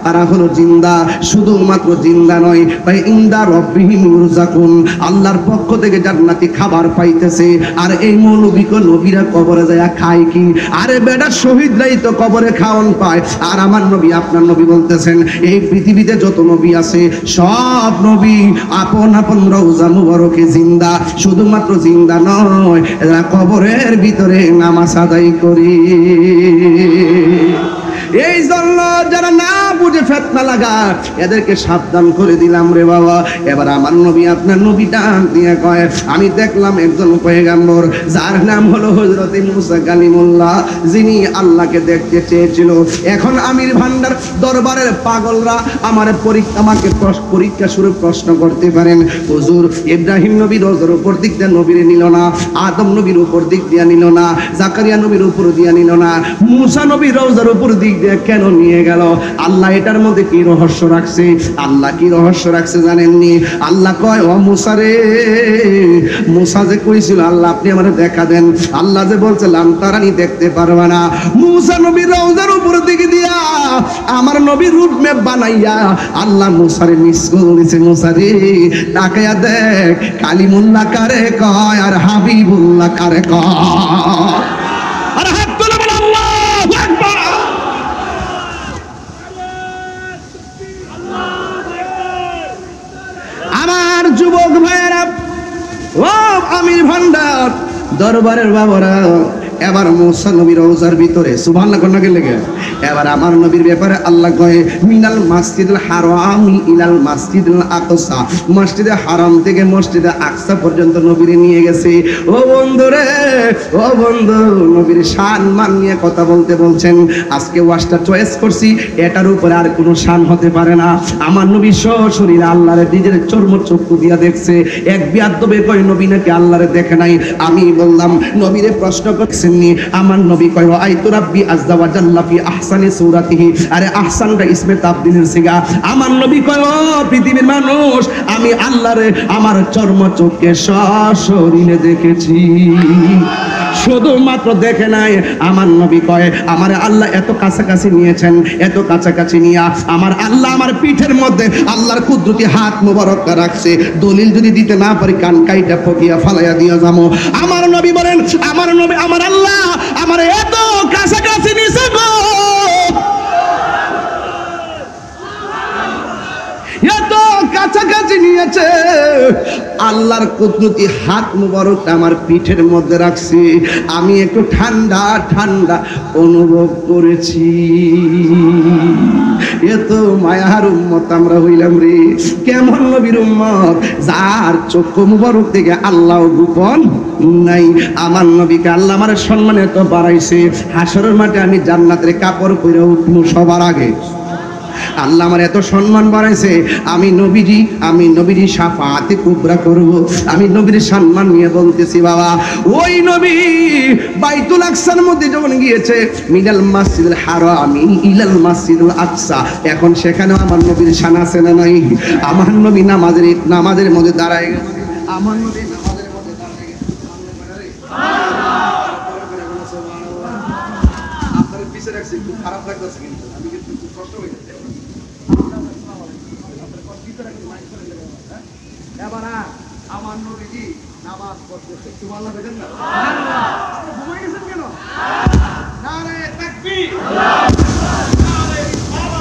তারা হলো জিন্দা। শুধুমাত্র জিন্দা নয়, ভাই ইনদা রাব্বিহিম ইরযাকুন, আল্লাহর পক্ষ থেকে জান্নাতি খাবার পাইতেছে। আর এই মৌলবীকে নবীরা কবরে যায় খায় কি? আরে বেটা শহীদরাই তো কবরে খাওয়ান পায়। আর আমার নবী আপনার নবী বলতেছেন এই পৃথিবীতে যত নবী আছে সব নবী আপন আপন রওজা মুবারকে জিন্দা। শুধুমাত্র জিন্দা নয়, এরা কবরের ভিতরে নামাজ আদায় করে। এই জন্য যারা না বুঝে ফিতনা লাগা এদেরকে সাবধান করে দিলাম রে বাবা। এবার আমার নবী আপনার নবী ডাক দিয়ে কয় আমি দেখলাম একজন পয়গম্বর যার নাম হলো হযরতে মুসা কালিমুল্লাহ, যিনি আল্লাহকে দেখতে চেয়েছিল। এখন আমির ভান্ডার দরবারের পাগলরা আমাকে পরীক্ষা শুরু প্রশ্ন করতে পারেন, হুজুর ইব্রাহিম নবীর রওজার উপর দিক দিয়ে নবীরে নিল না, আদম নবীর উপর দিক দিয়ে নিল না, জাকারিয়া নবীর উপর দিয়ে নিল না, মুসা নবীর রওজার উপর দিক দিয়ে কেন নিয়ে গেল? আল্লাহ এটার মধ্যে কি রহস্য রাখছে? আল্লাহ কি রহস্য রাখছে জানেননি? আল্লাহ কয় ও মুসা রে, মুসা যে কইছিল আল্লাহ আপনি আমারে দেখা দেন, আল্লাহ যে বলছে লাম তারানি দেখতে পারবে না, মুসা নবীর রওজার উপর দিকে দিয়া আমার নবীর রুট ম্যাপ বানাইয়া আল্লাহ মুসারে মিসকুল দিছে। মুসা রে তাকায়া দেখ কালিমুল্লাহ কারে কয় আর হাবিবুল্লাহ কারে কয়। আর হাত তুলে বল আল্লাহু আকবার। আমার যুবক ভাইয়েরা, ও আমির ভান্ডার দরবারের বাবারা, এবার মুসা নবীর রওজার ভিতরে সুবহানাল্লাহ কোন নাকি লেগে এবার আমার নবীর ব্যাপারে আল্লাহ কয় মিনাল মাসজিদুল হারামি ইলাল মাসজিদুল আকসা, মসজিদে হারাম থেকে মসজিদে আকসা পর্যন্ত নবীরে নিয়ে গেছে। ও বন্ধু রে, ও বন্ধু, নবীর শান মান নিয়ে কথা বলতে বলছেন। আজকে ওয়াজটা চয়েস করছি, এটার উপরে আর কোনো শান হতে পারে না। আমার নবী সশরীরে আল্লাহরে নিজের চর্ম চক্ষু দিয়া দেখছে। এক বিয়াদবে কয় নবী নাকি আল্লাহরে দেখে নাই। আমি বললাম নবীরে প্রশ্ন করছেন, আমার নবী কয় আইতু রাব্বি আযজা ওয়া জাল্লা ফি আহসানি সূরাতিহি। আরে আহসানটা ইসমে তাবদীলের সিগা। আমার নবী কয় ও পৃথিবীর মানুষ, আমি আল্লাহরে আমার চর্ম চোখে সশরীরে দেখেছি। শুধুমাত্র দেখে নাই, আমার নবী কয় আমার আল্লাহ এত কাছাকাছি নিয়েছেন, এত কাছাকাছি নিয়া আমার আল্লাহ আমার পিঠের মধ্যে আল্লাহর কুদরতি হাত মোবারক রাখছে। দলিল যদি দিতে না পারি কান কাইটা ফকিয়া ফালাইয়া দিয়া যাবো। আমার নবী বলেন আমার নবী আমার আল্লাহ আমার এত কাছাকাছি নিছে গো, এত কাছাকাছি নিয়েছে, আল্লাহর কুদরতি হাত মুবারক আমার পিঠের মধ্যে রাখছি, আমি একটু ঠান্ডা ঠান্ডা অনুভব করেছি। এত মায়ার উম্মত আমরা হইলাম রে। কেমন নবীর উম্মত, যার চক্ষু মুবারক থেকে আল্লাহ গোপন নাই। আমার নবীকে আল্লাহ আমার সম্মান এত বাড়াইছে, হাসরের মাঠে আমি জান্নাতের কাপড় পরে উঠবো সবার আগে। আল্লাহ আমার এত সম্মান বাড়াইছে, আমি নবীজি শাফাতে কুবরা করব। আমি নবীর সম্মান নিয়ে বলতেছি বাবা, ওই নবী বাইতুল আকসার মধ্যে যখন গিয়েছে, মিনাল মাসজিদুল হারামি ইলাল মাসজিদুল আকসা, এখন সেখানেও আমার নবীর শান আছে না নাই? আমার নবী নামাজের মধ্যে দাঁড়ায়, আমার নবী নামাজের মধ্যে দাঁড়ায় আপনাদের পিছে রাখছি, খুব খারাপ লাগতেছে কিন্তু আমি কিন্তু খুব কষ্ট হয়ে যাচ্ছে। এবার আমার নবীজি নামাজ পড়তেছে, সুবহানাল্লাহ বলেন না? সুবহানাল্লাহ। ঘুমাই গেছেন কেন? নারে তাকবীর, নারে ইসলাম।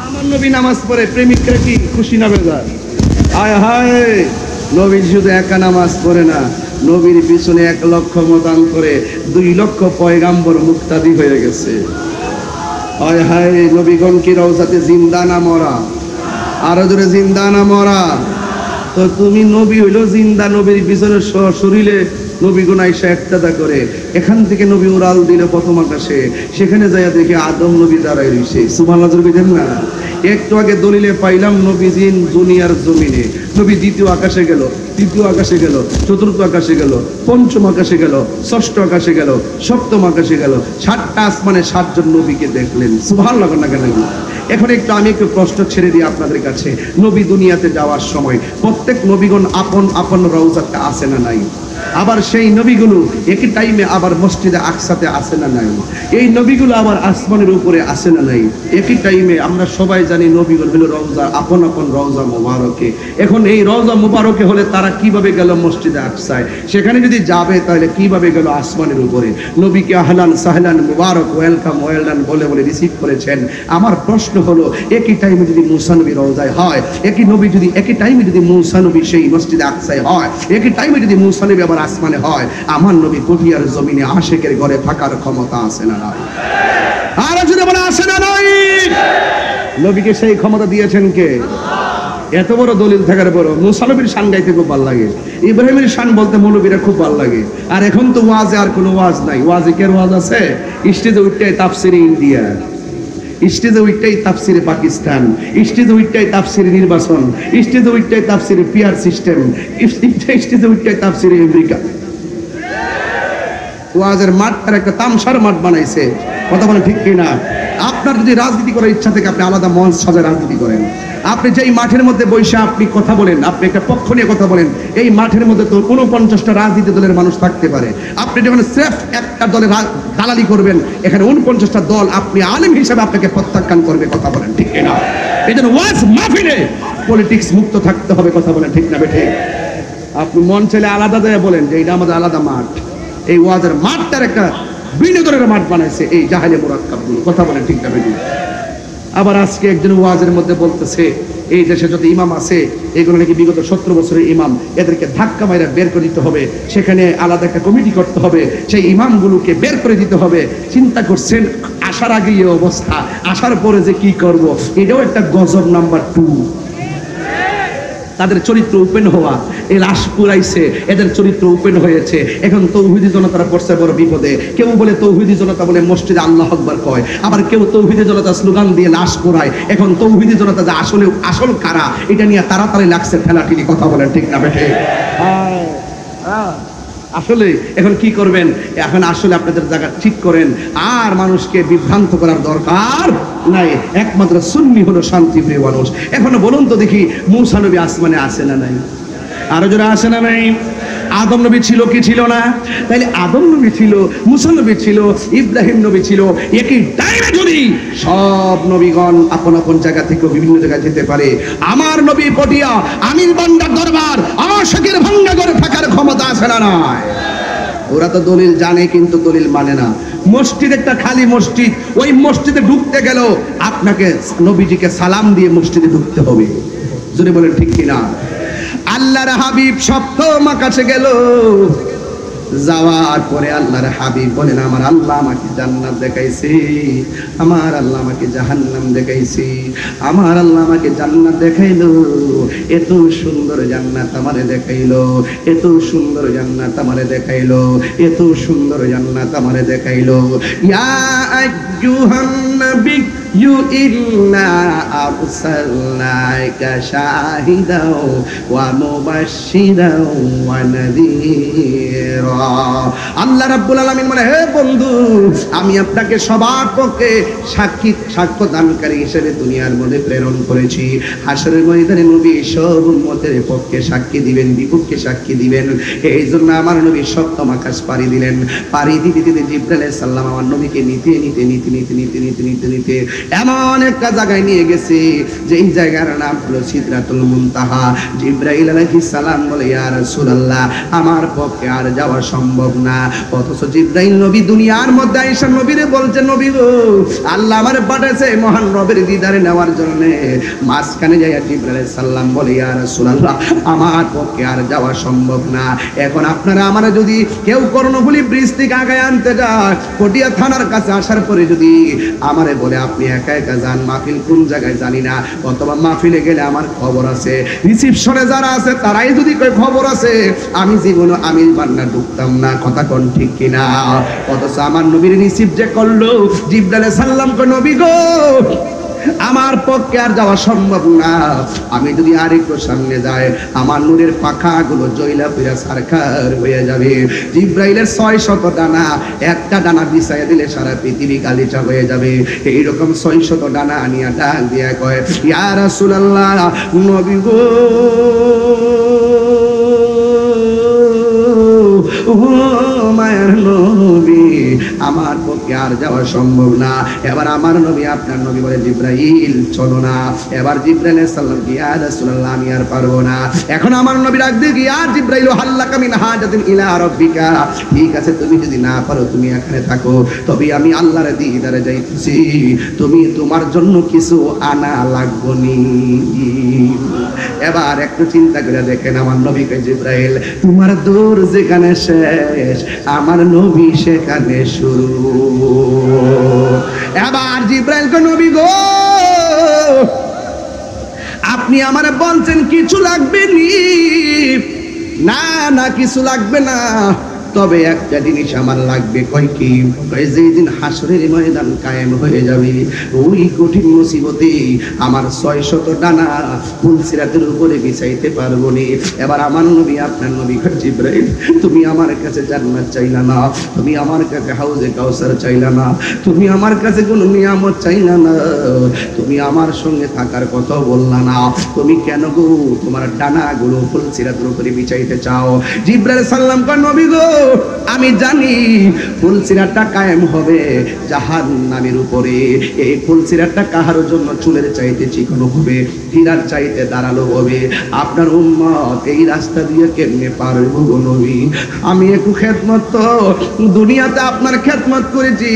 আমার নবী নামাজ পড়ে, প্রেমিকরা কি খুশি না বেজার? হায় হায়, নবী শুধু একা নামাজ পড়ে না, নবীর পিছনে 1 লক্ষ মতান্তরে 2 লক্ষ পয়গাম্বর মুক্তাদি হয়ে গেছে। হায় হায়, নবীগণ কি রওজাতে জিন্দা না মরা? আরো জোরে জিন্দা না মরা? তো তুমি নবী হইলো জিন্দা, নবীর পিছনে শরীরে নবীগুণ আইসা একটাদা করে, এখান থেকে নবী উড়াল দিল প্রথম আকাশে, সেখানে যাইয়া দেখে আদম নবী দাঁড়ায় রইছে। সুবহানাল্লাহ বলেন না? একটু আগে দলিলে পাইলাম নবীজি দুনিয়ার জমিনে, নবী দ্বিতীয় আকাশে গেল, তৃতীয় আকাশে গেল, চতুর্থ আকাশে গেল, পঞ্চম আকাশে গেল, ষষ্ঠ আকাশে গেল, সপ্তম আকাশে গেল, 7টা আসমানে 7 জন নবীকে দেখলেন। সুবহানাল্লাহ না কেন? এখন আমি একটু প্রশ্ন ছেড়ে দিই আপনাদের কাছে, নবী দুনিয়াতে যাওয়ার সময় প্রত্যেক নবীগণ আপন আপন রওজাতে আসে না নাই? আবার সেই নবীগুলো একই টাইমে আবার মসজিদে আকসাতে আসে না নাই? এই নবীগুলো আবার আসমানের উপরে আসে না নাই? একই টাইমে আমরা সবাই জানি নবীগুলো হলো রওজা, আপন আপন রওজা মুবারকে। এখন এই রওজা মুবারকে হলে তারা কিভাবে গেল মসজিদে আকসায়? সেখানে যদি যাবে তাহলে কিভাবে গেল আসমানের উপরে? নবীকে আহলান সাহলান মুবারক, ওয়েলকাম ওয়েলডান বলে বলে রিসিভ করেছেন। আমার প্রশ্ন হলো, একই টাইমে যদি মুসা নবী রওজায় হয়, একই টাইমে যদি মুসা নবী সেই মসজিদে আকসায় হয়, একই টাইমে যদি মুসা নবী আবার আসমানে হয়, আমার নবী দুনিয়ার জমিনে আশিকের ঘরে থাকার ক্ষমতা আছে না নাই? আর যদি বলে আছে না নাই? নবীকে সেই ক্ষমতা দিয়েছেন কে? এত বড় দলিল থাকার পর মুসা নবীর শান গাইতে খুব ভালো লাগে, ইব্রাহিমের শান বলতে মৌলবীরা খুব ভালো লাগে। আর এখন তো ওয়াজে আর কোনো ওয়াজ নাই। ওয়াজে কের ওয়াজ আছে? স্টেজে উঠতে তাফসিরে ইন্ডিয়া, স্টেজে উঠতেই তাফসিরে পাকিস্তান, স্টেজে উঠতেই তাফসিরে নির্বাচন, স্টেজে উঠতেই তাফসিরে পিআর সিস্টেম, স্টেজে উঠতেই তাফসিরে আমেরিকা। ওয়াজের মাঠটার একটা তামসার মাঠ বানাইছে। কথা বলেন ঠিক কিনা? আপনার যদি রাজনীতি করার ইচ্ছা থেকে আপনি আলাদা মঞ্চ সাজায় রাজনীতি করেন। আপনি যেই মাঠের মধ্যে বসে আপনি কথা বলেন, আপনি একটা পক্ষ নিয়ে কথা বলেন, এই মাঠের মধ্যে তো 49টা রাজনীতি দলের মানুষ থাকতে পারে। আপনি যখন স্রেফ একটা দলের দালালি করবেন, এখানে 49টা দল আপনি আলেম হিসেবে আপনাকে প্রত্যাখ্যান করবে। কথা বলেন ঠিক কিনা? এই জন্য ওয়াজ মাহফিলে পলিটিক্স মুক্ত থাকতে হবে। কথা বলেন ঠিক না বেঠিক? আপনি মন চাইলে আলাদা দেয় বলেন যে এটা আমাদের আলাদা মাঠ। এই ওয়াজের মাঠটার একটা বিনোদনের মাঠ বানাইছে এই জাহেলে মুরাক্কাবগুলো। কথা বলেন ঠিক না বেঠিক? আবার আজকে একজন ওয়াজের মধ্যে বলতেছে এই দেশে যত ইমাম আছে এগুলো নাকি বিগত 17 বছরের ইমাম, এদেরকে ধাক্কা মাইরা বের করে দিতে হবে, সেখানে আলাদা একটা কমিটি করতে হবে, সেই ইমামগুলোকে বের করে দিতে হবে। চিন্তা করছেন আসার আগে এই অবস্থা, আসার পরে যে কি করব, এটাও একটা গজব নাম্বার 2। তাদের চরিত্র ওপেন হওয়া, এই লাশ পুরাইছে, এদের চরিত্র ওপেন হয়েছে। এখন তৌহিদি জনতারা পড়ছে বড় বিপদে। কেউ বলে তৌহিদি জনতা বলে মসজিদে আল্লাহু আকবার কয়, আবার কেউ তৌহিদি জনতা স্লোগান দিয়ে লাশ পুরায়। এখন তৌহিদি জনতা যে আসল কারা এটা নিয়ে তাড়াতাড়ি লাগছে ঠেলাঠেলি। কথা বলেন ঠিক না বেঠে? আসলে এখন কি করবেন? এখন আসলে আপনাদের জায়গা ঠিক করেন, আর মানুষকে বিভ্রান্ত করার দরকার নাই। একমাত্র সুন্নি হলো শান্তিপ্রিয় মানুষ। এখনো বলুন তো দেখি, মুসা নবী আসমানে আসে না নাই? আরো জোরে আসে না নাই? আদম নবী ছিল কি ছিল না? তাহলে আদম নবী ছিল, মুসা নবী ছিল, ইব্রাহিম নবী ছিল। একই টাইমে যদি সব নবীগণ আপন আপন জায়গা থেকে বিভিন্ন জায়গায় যেতে পারে, আমার নবী পটিয়া আমির বান্দার দরবার আমার শাকির ভাঙ্গা করে থাকার ক্ষমতা আছে না নাই? ওরা তো দলিল জানে কিন্তু দলিল মানে না। মসজিদ একটা খালি মসজিদ, ওই মসজিদে ঢুকতে গেল আপনাকে নবীজিকে সালাম দিয়ে মসজিদে ঢুকতে হবে। যদি বলেন ঠিক কিনা? আল্লাহর হাবিব সপ্তম আকাশে গেল, যাওয়ার পরে আল্লাহর হাবিব বলেন আমার আল্লাহ আমাকে জান্নাত দেখাইছে, আমার আল্লাহ আমাকে জাহান্নাম দেখাইছে। আমার আল্লাহ আমাকে জান্নাত দেখাইলো, এত সুন্দর জান্নাত আমারে দেখাইলো, এত সুন্দর জান্নাত আমারে দেখাইলো, এত সুন্দর জান্নাত আমারে দেখাইলো। ইয়া আইয়ুহান নবী ইন্না আরসালনাকা শাহিদাও ওয়া মুবাশশিরাও ওয়া নাযীরা। আল্লাহ রাব্বুল আলামিন বলে, হে বন্ধু, আমি আপনাকে সবার পক্ষে সাক্ষ্য দানকারী হিসেবে দুনিয়ার মধ্যে প্রেরণ করেছি। হাসরের ময়দানে নবী সব উম্মতের পক্ষে সাক্ষী দিবেন, বিপক্ষে সাক্ষী দিবেন। এই জন্য আমার নবী সপ্তম আকাশ পাড়ি দিলেন। পাড়ি দিতে দিতে জিবরাইল আলাইহিস সালাম আমার নবীকে নিতে নিতে নিতে নিতে নিতে নিতে নিতে নিতে এমন একটা জায়গায় নিয়ে গেছে যে এই জায়গার নাম হলো সিদরাতুল মুনতাহা। জিবরাইল আলাইহিস সালাম বলে, ইয়া রাসূলুল্লাহ, আমার পক্ষে আর যাওয়া সম্ভব না। অথচ জিবরাইল নবী দুনিয়ার মধ্যে আয়েশা নবীরে বলছে, নবী গো, আল্লাহ আমারে পাঠাইছে মহান রবের দিদারে নেওয়ার জন্য। মাঝখানে যাইয়া জিবরাইল আলাইহিস সালাম বলে, ইয়া রাসূলুল্লাহ, আমার পক্ষে আর যাওয়া সম্ভব না। এখন আপনারা আমারে যদি কেউ কর্ণফুলী ব্রিজ থেকে আগায় আনতে যায়, পটিয়া থানার কাছে আসার পরে যদি আমারে বলে আপনি একা একা যান, মাহফিল কোন জায়গায় জানি না, অথবা মাহফিলে গেলে আমার খবর আছে, রিসিপশনে যারা আছে তারাই যদি কই খবর আছে, আমি জীবনে আমির বান্না ঢুকতাম না। কথা কোন ঠিক কিনা? অথচ আমার নবীর রিসিভ যে করলো, জিবরাইল আলাইহিস সালাম কই, নবী গো, আমার পক্ষে আর যাওয়া সম্ভব না। আমি যদি আরেকটু সামনে যাই, আমার নূরের পাখাগুলো জয়লা পিরা সারখার হয়ে যাবে। জিবরাইলের 600 ডানা, একটা ডানা বিছাইয়া দিলে সারা পৃথিবী গালিচা হয়ে যাবে। এইরকম 600 ডানা আনিয়া ডাক দিয়া কয়, ইয়া রাসূলুল্লাহ, নবী গো, ও মায়ের নবী, আমার পক্ষে আর যাওয়া সম্ভব না। এবার আমার নবী, আপনার নবী বলে, জিবরাইল চলো না। এবার জিবরাইল আলাইহিস সালাম কি, ইয়া রাসূলুল্লাহ, আমি আর পারবো না। এখন আমার নবী ডাক দিয়ে, ইয়া জিবরাইল, হাল্লাকা মিন হাজাতিন ইলা রাব্বিকা, ঠিক আছে, তুমি যদি না পারো তুমি এখানে থাকো, তবে আমি আল্লাহর দিদারে যাইতেছি, তুমি তোমার জন্য কিছু আনা লাগবনি। এবার একটু চিন্তা করে দেখেন, আমার নবী কয়, জিবরাইল, তোমার দূর যেখানে শেষ, আমার নবী সেখানে শুরু। এবার জিবরাইল কয়, নবী গো, আপনি আমারে বলছেন কিছু লাগবে নি? না না, কিছু লাগবে না, তবে একটা জিনিস আমার লাগবে। কয় কি? কয় যেদিন হাসরের ময়দান কায়েম হয়ে যাবে, ওই কঠিন মুসিবতে আমার 600 ডানা ফুলসিরাতের উপরে বিছাইতে পারবো নি। এবার আমার নবী, আপনার নবী কয়, জিবরাইল, তুমি আমার কাছে জান্নাত চাইলা না, তুমি আমার কাছে হাউজে কাউসার চাইলা না, তুমি আমার কাছে কোনো নিয়ামত চাইলা না, তুমি আমার সঙ্গে থাকার কথা বললা না, তুমি কেন গো তোমার ডানাগুলো ফুলসিরাতের উপরে বিছাইতে চাও? জিবরাইল সাল্লাম কয়, নবী গো, আমি জানি ফুলসিরাতটা কায়েম হবে জাহান্নামের উপরে। এই ফুলসিরাতটা কাহার জন্য চুলের চাইতে চিকনো হবে, হীরার চাইতে ধারালো হবে। আপনার উম্মত এই রাস্তা দিয়ে কেমনে পারবো গো নবী? আমি একটু খেদমত, তো দুনিয়াতে আপনার খেদমত করেছি,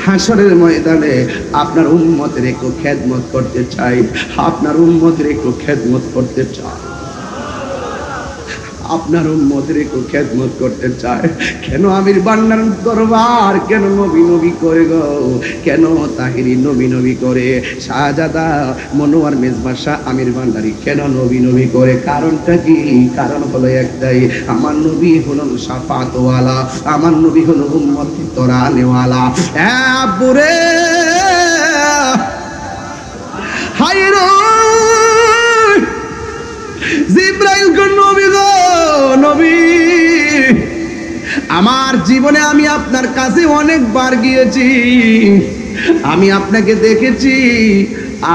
হাসরের ময়দানে আপনার উম্মতের একটু খেদমত করতে চাই, আপনার উম্মতের একটু খেদমত করতে চাই, আপনার উম্মতের একটু খেদমত করতে চায়। কেন আমির বান্নার দরবার কেন নবী নবী করে গো? কেন তাহিরি নবী নবী করে? শাহজাদা মনোয়ার মেজবাহ শাহ আমির বান্দারি কেন নবী নবী করে? কারণটা কি? কারণ হলো একটাই, আমার নবী হলেন শাফাতওয়ালা, আমার নবী হলো উম্মতকে তরানেওয়ালা। বুরে হায়রো জিবরাইল কোন নবী গো, নবী, আমার জীবনে আমি আপনার কাছে অনেকবার গিয়েছি, আমি আপনাকে দেখেছি,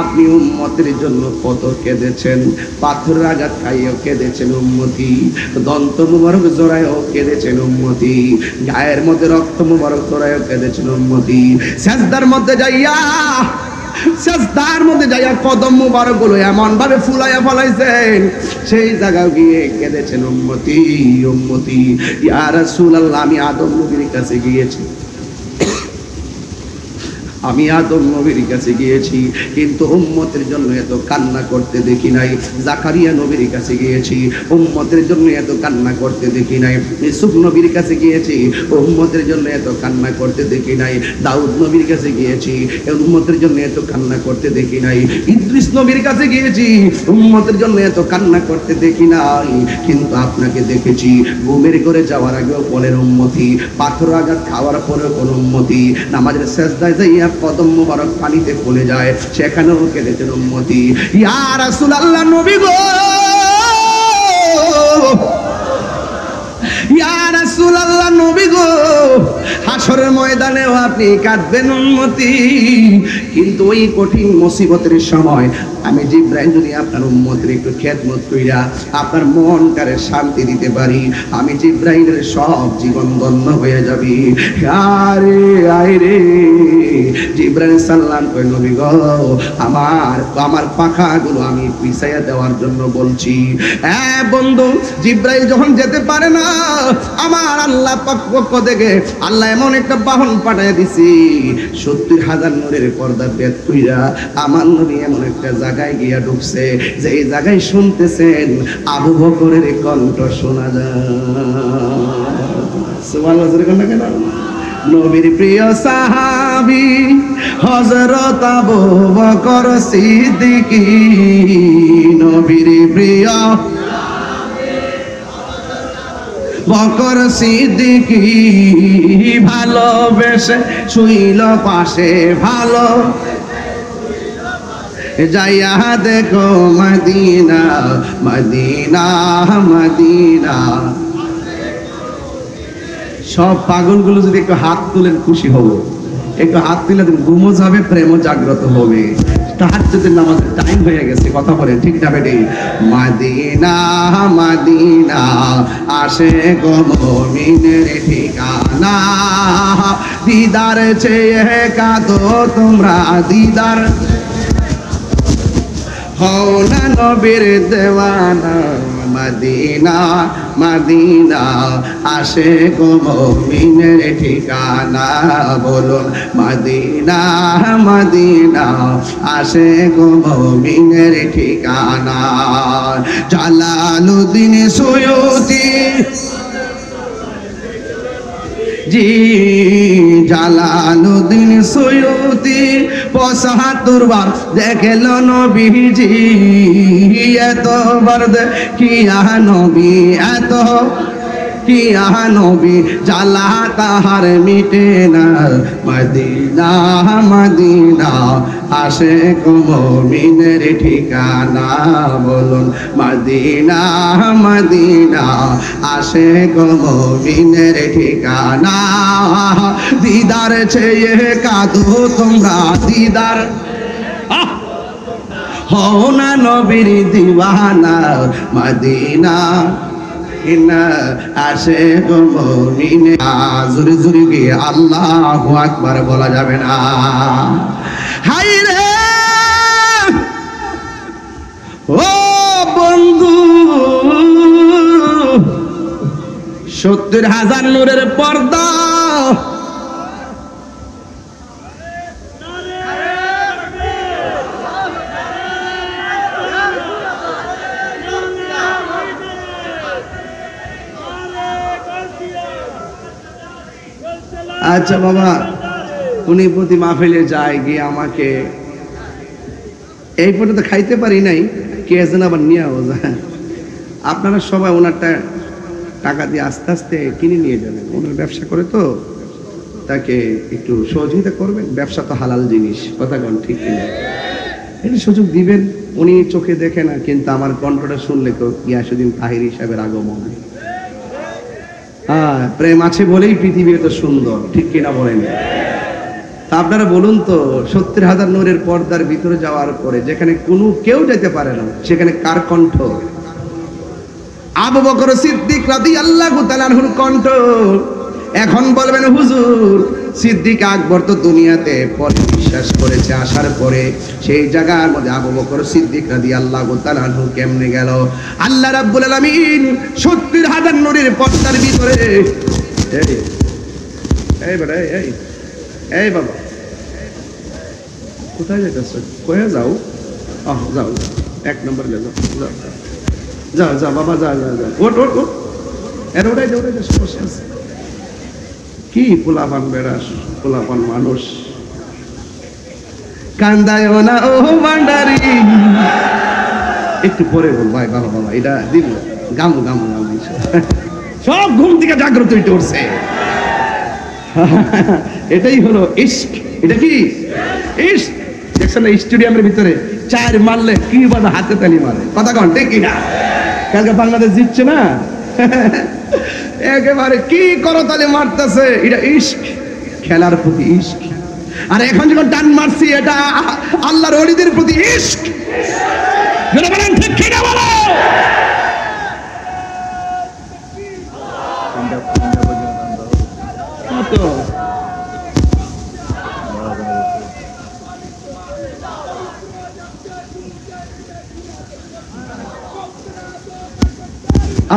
আপনি উম্মতের জন্য কত কেঁদেছেন, পাথরের আঘাত খাইয়েও কেঁদেছেন উম্মতি, দন্ত মুবারক জোড়ায়ও কেঁদেছেন উম্মতি, গায়ের মধ্যে রক্ত মুবারক জোড়ায়ও কেঁদেছেন উম্মতি, সেজদার মধ্যে যাইয়া কদম মুবারক গুলো এমন ভাবে ফুলাইয়া ফলাইছেন, সেই জায়গায় গিয়ে কেঁদেছেন উম্মতি উম্মতি। ইয়া রাসূলুল্লাহ, আমি আদম নবীর কাছে গিয়েছি, আমি আদম নবীর কাছে গিয়েছি, কিন্তু উম্মতের জন্য এত কান্না করতে দেখি নাই। জাকারিয়া নবীর কাছে গিয়েছি, উম্মতের জন্য এত কান্না করতে দেখি নাই। ইউসুফ নবীর কাছে গিয়েছি, উম্মতের জন্য এত কান্না করতে দেখি নাই। দাউদ নবীর কাছে গিয়েছি, উম্মতের জন্য এত কান্না করতে দেখি নাই। ইদ্রিস নবীর কাছে গিয়েছি, উম্মতের জন্য এত কান্না করতে দেখি নাই। কিন্তু আপনাকে দেখেছি ঘুমের করে যাওয়ার আগেও বলেন উম্মতি, পাথর আঘাত খাওয়ার পরেও কোন উম্মতি, নামাজের সেজদায় যাইয়া কদম মুবারক পানিতে পড়ে যায়, সেখানেও কেঁদেছেন উম্মতি। ইয়া রাসূলুল্লাহ, নবী গো, ইয়া রাসূলুল্লাহ, নবী গো, হাসরের ময়দানেও আপনি কাঁদবেন উম্মতি, কিন্তু ওই কঠিন মুসিবতের সময় আমি জিবরাইল যদি আপনার উম্মতের একটু খেদমত কইরা আপনার মনটারে শান্তি দিতে পারি, আমি জিবরাইলের সব জীবন ধন্য হয়ে যাবে। আরে আইরে জিবরাইল সাল্লাম কই, নবী গো, আমার পাখাগুলো আমি পিছাইয়া দেওয়ার জন্য বলছি। বন্ধু, জিবরাইল যখন যেতে পারে না, আমার আল্লাহ পাক পক্ষ থেকে আল্লাহ এমন একটা বাহন পাঠায় দিছি, 70,000 নূরের পর্দা ভেদ কইরা আমার নবী এমন একটা জায়গায় গিয়া ঢুকছে, যে এই জায়গায় শুনতেছেন আবু বকরের কণ্ঠ শোনা যায়। সুবহানাল্লাহ, কেন নবীর প্রিয় সাহাবী হযরত আবু বকর সিদ্দিকী, নবীর প্রিয় বকর সিদ্দিকী, ভালোবেসে শুইল পাশে, ভালো যাইয়া দেখো মদিনা মদিনা মদিনা। সব পাগলগুলো যদি একটু হাত তুলেন খুশি হব, একটু হাত তুলে ঘুমো যাবে, প্রেমও জাগ্রত হবে। তাহাজ্জুদের নামাজের টাইম হয়ে গেছে, কথা বলেন ঠিক না বেটি? মদিনা মদিনা আসে গো মুমিনের ঠিকানা, দিদার চেয়ে কাঁদো তোমরা, দিদার হও না নবীর দেওয়ানা। মদিনা মদিনা আসে গো মুমিনের ঠিকানা, বলুন মদিনা মদিনা আসে গো মুমিনের ঠিকানা। জালালউদ্দিন সুয়ুতি, জি জালালউদ্দিন সুয়ুতি ৭৫ বার দেখল নবীজি, এতবার দেখিয়া নবী, এত কিয়া নবী জালা তাহার মিটে না। মদিনা মদিনা আসে গো মুমিনের ঠিকানা, বলুন মদিনা মদিনা আসে গো মুমিনের ঠিকানা। দিদার চেয়ে কাঁদো তোমরা, দিদার হও না নবীর দিওয়ানা। মদিনা আসে গো মুমিনে, জোরে জোরে গিয়ে আল্লাহু আকবার বলা যাবে না। হাই রে ও বন্ধু, ৭০,000 নূরের পর্দা, আচ্ছা বাবা, উনি প্রতি মাহফিলে যায় গিয়ে আমাকে এই পর্যন্ত খাইতে পারি নাই, কে যেন আবার নিয়েও যায়। আপনারা সবাই ওনারটা টাকা দিয়ে আস্তে আস্তে কিনে নিয়ে যাবেন, ওনার ব্যবসা করে তো, তাকে একটু সহযোগিতা করবেন। ব্যবসা তো হালাল জিনিস, কথা কোন ঠিক কিনা? এই সুযোগ দিবেন। উনি চোখে দেখে না, কিন্তু আমার কণ্ঠটা শুনলে তো গিয়াসউদ্দিন তাহির সাহেবের আগমন। প্রেম আছে বলেই পৃথিবী এত সুন্দর, ঠিক কিনা বলেন? আপনারা বলুন তো, 70,000 নূরের পর্দার ভিতরে যাওয়ার পরে যেখানে কোনো কেউ যেতে পারে না, সেখানে কার কণ্ঠ? আবু বকর সিদ্দিক রাদিয়াল্লাহু তাআলা আনহুর কণ্ঠ। এখন বলবেন হুজুর, সিদ্দিক আকবর তো দুনিয়াতে পরে বিশ্বাস করেছে, আসার পরে সেই জায়গার মধ্যে আবু বকর সিদ্দিক রাদিয়াল্লাহু তাআলা আনহু কেমনে গেল? আল্লাহ রাব্বুল আলামিন 70,000 নূরের পর্দার ভিতরে, এই বেটা, এই বাবা, কোথায় যেতেছ? কয়ে যাও? যাও, 1 নম্বর যাও, যাও যাও বাবা, যা যা যা, ওঠ ওঠ ওঠ, এর ওটাই সমস্যা আছে কি? পোলাপান বেড়াস, পোলাপান মানুষ, কান্দায় না ও ভান্ডারি। একটু পরে বল ভাই, বাবা বাবা, এটা দিব গামু গামু গামু, সব ঘুম থেকে জাগ্রত হইতে উঠছে। এটাই হলো ইশক। এটা কি ইশক? দেখছেন না স্টেডিয়ামের ভিতরে 4 মারলে কি বাবা হাতে তালি মারে, কথা কন ঠিক কিনা? কালকে বাংলাদেশ জিতছে না, একেবারে কি করতালি মারতেছে, এটা ইশক, খেলার প্রতি ইশক। আর এখন যখন টান মারছি, এটা আল্লাহর ওলিদের প্রতি ইশক। বলেন ঠিক কিনা বলো?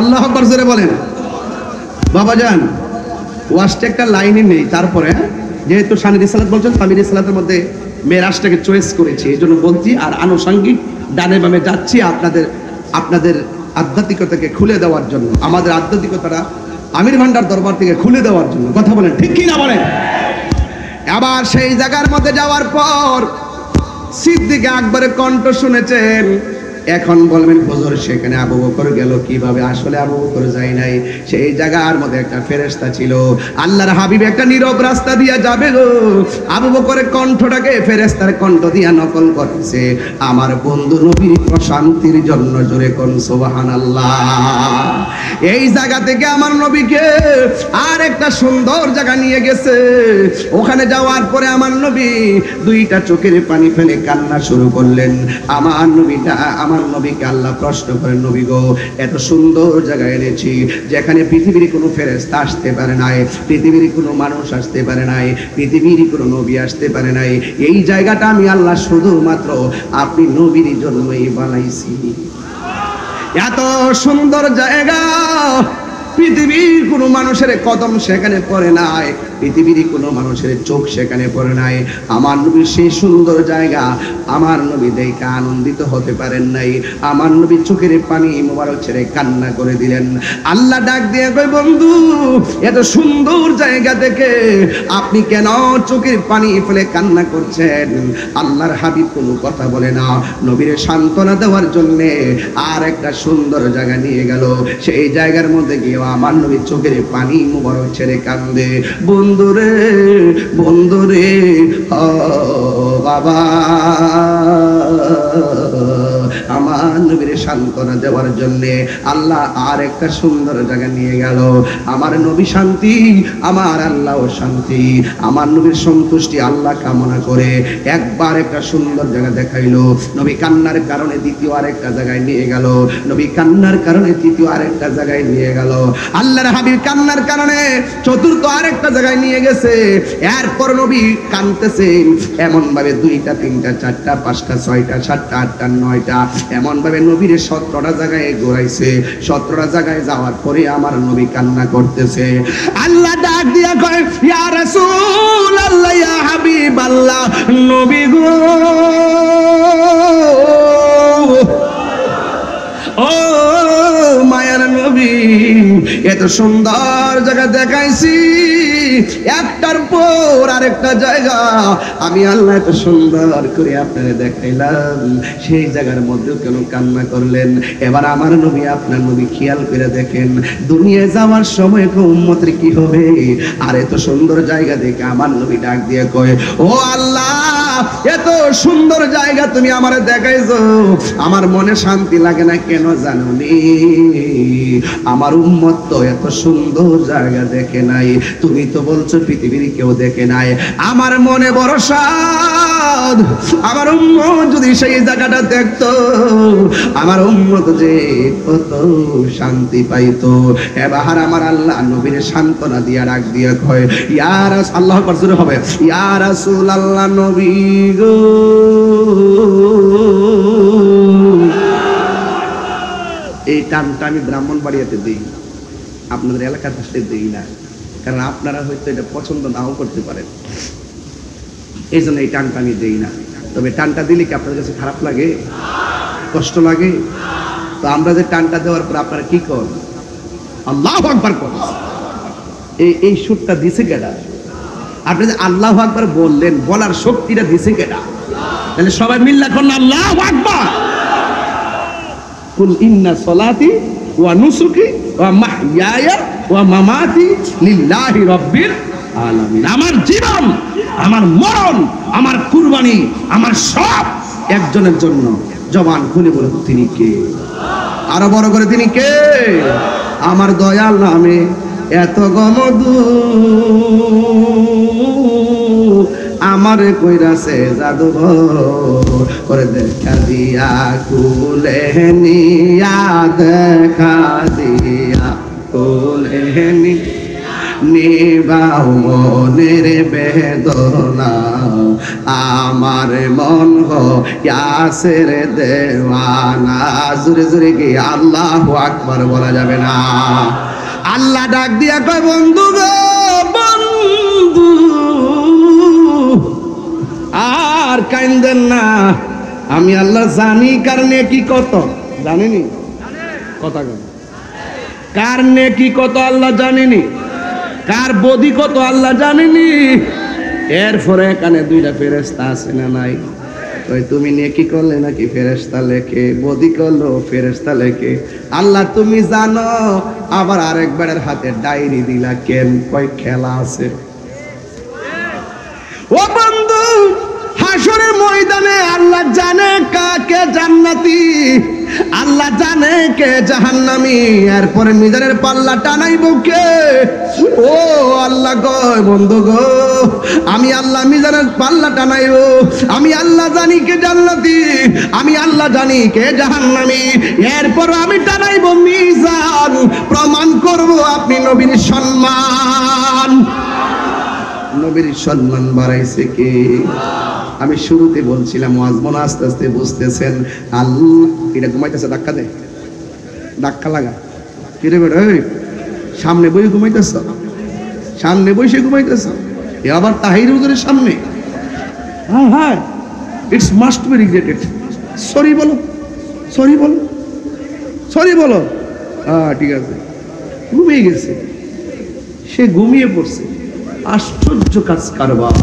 আল্লাহ আকবার জোরে বলেন। বাবাজান, ওয়াজটা একটা লাইনে নেই, তারপরে যেহেতু শানি রিসালাত বলছেন, আমি রিসালাতের মধ্যে মেরাজটাকে চয়েস করেছি, এই জন্য বলছি। আর আনুষঙ্গিক ডানে বামে যাচ্ছি আপনাদের আধ্যাত্মিকতাকে খুলে দেওয়ার জন্য, আমাদের আধ্যাত্মিকতাটা আমির ভান্ডার দরবার থেকে খুলে দেওয়ার জন্য, কথা বলেন ঠিক কি না বলেন? আবার সেই জায়গার মধ্যে যাওয়ার পর সিদ্দিক আকবরের কণ্ঠ শুনেছেন। এখন বলবেন হুজুর, সেখানে আবু বকর গেল কিভাবে? আসলে আবু বকর যায় নাই, সেই জায়গার মধ্যে একটা ফেরেশতা ছিল। আল্লাহর হাবিব একটা নীরব রাস্তা দিয়ে যাবে গো, আবু বকরের কণ্ঠটাকে ফেরেশতার কণ্ঠ দিয়া নকল করছে। আমার বন্ধু নবীর প্রশান্তির জন্য জোরে কোন সুবহানাল্লাহ। এই জায়গা থেকে আমার নবীকে আর একটা সুন্দর জায়গা নিয়ে গেছে। ওখানে যাওয়ার পরে আমার নবী 2টা চোখের পানি ফেলে কান্না শুরু করলেন। আমার নবীকে আল্লাহ প্রশ্ন করেন, নবী গো, এত সুন্দর জায়গায় এনেছি যেখানে পৃথিবীর কোনো ফেরেশতা আসতে পারে নাই, পৃথিবীর কোনো মানুষ আসতে পারে নাই, পৃথিবীর কোনো নবী আসতে পারে নাই। এই জায়গাটা আমি আল্লাহ শুধুমাত্র আপনি নবীর জন্যই বানাইছি। এত সুন্দর জায়গা, পৃথিবীর কোনো মানুষের কদম সেখানে পড়ে নাই, পৃথিবীর কোনো মানুষের চোখ সেখানে পড়ে নাই। আমার নবীর সেই সুন্দর জায়গা আমার নবী দেখে আনন্দিত হতে পারেন নাই। আমার নবী চোখের পানি মোবারক ছেড়ে কান্না করে দিলেন। আল্লাহ ডাক দিয়ে কই, বন্ধু, এত সুন্দর জায়গা দেখে আপনি কেন চোখের পানি ফেলে কান্না করছেন? আল্লাহর হাবিব কোনো কথা বলে না, নবীর সান্ত্বনা দেওয়ার জন্য আর একটা সুন্দর জায়গা নিয়ে গেল। সেই জায়গার মধ্যে গিয়ে আমার নবী চোখের পানি মোবারক ছেড়ে কান্দে। বন্ধুরে বন্ধুরে, ও বাবা, আমার নবীর সান্ত্বনা দেওয়ার জন্য আল্লাহ আর একটা সুন্দর জায়গা নিয়ে গেল। আমার নবী শান্তি, আমার আল্লাহ শান্তি, আমার নবীর সন্তুষ্টি আল্লাহ কামনা করে একবার একটা সুন্দর জায়গা দেখাইলো। নবী কান্নার কারণে দ্বিতীয় আরেকটা জায়গায় নিয়ে গেল, নবী কান্নার কারণে তৃতীয় আরেকটা জায়গায় নিয়ে গেল, আল্লাহর হাবিব কান্নার কারণে চতুর্থ আরেকটা জায়গায় নিয়ে গেছে। এরপর নবী কাঁদতেছেন এমন ভাবে 2টা 3টা 4টা 5টা 6টা 7টা 8টা 9টা, এমন ভাবে নবীর 17টা জায়গায় ঘোরাইছে। 17টা জায়গায় যাওয়ার পরে আমার নবী কান্না করতেছে। আল্লাহ ডাক দিয়া কয়, ইয়া রাসূলুল্লাহ, ইয়া হাবিবাল্লাহ, নবী গো, ও মায়ার নবী, এত সুন্দর জায়গা দেখাইছি, একটার পর আরেকটা জায়গা আমি আল্লাহ এত সুন্দর করে আপনারে দেখাইলাম, সেই জায়গার মধ্যেও কেন কান্না করলেন? এবার আমার নবী, আপনার নবী খেয়াল করে দেখেন, দুনিয়ায় যাওয়ার সময় উম্মতের কি হবে? আর এত সুন্দর জায়গা দেখে আমার নবী ডাক দিয়ে কয়, ও আল্লাহ, এত সুন্দর জায়গা তুমি আমারে দেখাইছো, আমার মনে শান্তি লাগে না কেন জানোনি? আমার উম্মত তো এত সুন্দর জায়গা দেখে নাই, তুমি তো বলছো পৃথিবীর কেউ দেখে নাই। আমার মনে বড় সাধ, আমার উম্মত যদি সেই জায়গাটা দেখতো, আমার উম্মত যে কত শান্তি পাইতো। এবার আমার আল্লাহ নবীর সান্ত্বনা দিয়া ডাক দিয়া কয়, ইয়া রাসূল, আল্লাহু আকবার জোরে হবে, ইয়া রাসূল আল্লাহ নবী গো। এই টানটা আমি ব্রাহ্মণবাড়িয়াতে দিই, আপনাদের এলাকার পাশে দিই না, কারণ আপনারা হয়তো এটা পছন্দ নাও করতে পারেন, এই জন্য এই টানটা আমি দিই না। তবে টানটা দিলে কি আপনাদের কাছে খারাপ লাগে, কষ্ট লাগে? তো আমরা যে টানটা দেওয়ার পর আপনারা কি করেন? আল্লাহু আকবার করেন। এই সুরটা দিছে কেডা? আপনি যে আল্লাহু আকবার বললেন, বলার শক্তিটা দিছে কেডা? তাহলে সবাই মিল্লা করুন আল্লাহু আকবার। কুল ইন্না সলাতি ওয়া নুসুকি ওয়া মাহইয়ায়া ওয়া মামাতি লিল্লাহি রাব্বিল আলামিন। আমার জীবন, আমার মরণ, আমার কুরবানি, আমার সব একজনের জন্য। জবান খুলে বলুন তিনি কে? আরো বড় করে তিনি কে? আমার দয়াল নামে এত গমদু আমারে কইরাছে জাদুঘর করে, দেখা দিয়া কুলে নিয়া, দেখা দিয়া কুলে নিবাও মনের বেদনা, আমার মন হইয়াছে দেওয়ানা। জোরে জোরে কি আল্লাহু আকবার বলা যাবে না? আল্লাহ ডাক দিয়া কয়, বন্ধু গো বন্ধু, আর কাইন্দেন না, আমি আল্লাহ জানি কার নেকি কত। জানেনি? কথা কন, কার নেকি কত আল্লাহ জানেনি? কার বদি কত আল্লাহ জানেনি? এরপরে এখানে দুইটা ফেরেশতা আছে না নাই? ওই তুমি নেকি করলে নাকি ফেরেশতা লেখে, বদি করলো ফেরেশতা লেখে। আল্লাহ তুমি জানো, আবার আরেকবারের হাতে ডায়েরি দিলা কেন? কয় খেলা আছে। ও বন্ধু, হাসরের ময়দানে আল্লাহ জানে কাকে জান্নাতি, আল্লাহ জানে কে জাহান্নামী, এরপরে মিজানের পাল্লা টানাইব কে? ও আল্লাহ কয়, বন্ধু গো আমি আল্লাহ মিজানের পাল্লা টানাইব, আমি আল্লাহ জানি কে জান্নাতি, আমি আল্লাহ জানি কে জাহান্নামী, এরপর আমি টানাইব মিজান, প্রমাণ করব আপনি নবীর সম্মান। নবীর সম্মান বাড়াইছে কে? আমি শুরুতে বলছিলাম, ওয়াজমন আস্তে আস্তে বুঝতেছেন। আল্লাহ এটা ঘুমাইতেছে, ধাক্কা দে, ধাক্কা লাগা। কিরে বেটা, সামনে বই ঘুমাইতেছ, সামনে বসে ঘুমাইতেছ, এ আবার তাহির হুজুরের সামনে। হ্যাঁ হ্যাঁ, it's must be regretted. Sorry বলো, সরি বলো, সরি বলো। হ্যাঁ ঠিক আছে, ঘুমিয়ে গেছে, সে ঘুমিয়ে পড়ছে। আশ্চর্য কাজ কারবার।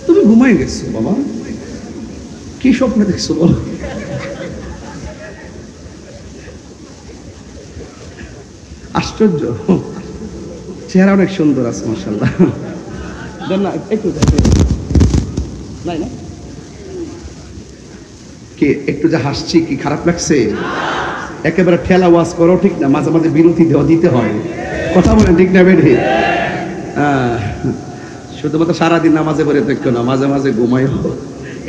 তুমি ঘুমাই গেছো বাবা, কি স্বপ্ন দেখছো বলো? আশ্চর্য, চেহারা অনেক সুন্দর আছে মাশাআল্লাহ। না একটু নাই না কি, একটু যা হাসছি কি খারাপ লাগছে? একেবারে ঠেলা ওয়াজ করো ঠিক না, মাঝে মাঝে বিরতি দিতে হয়, কথা বলেন ঠিক না বেঠে? শুধুমাত্র সারাদিন নামাজে পড়ে দেখো না, মাঝে মাঝে ঘুমাই,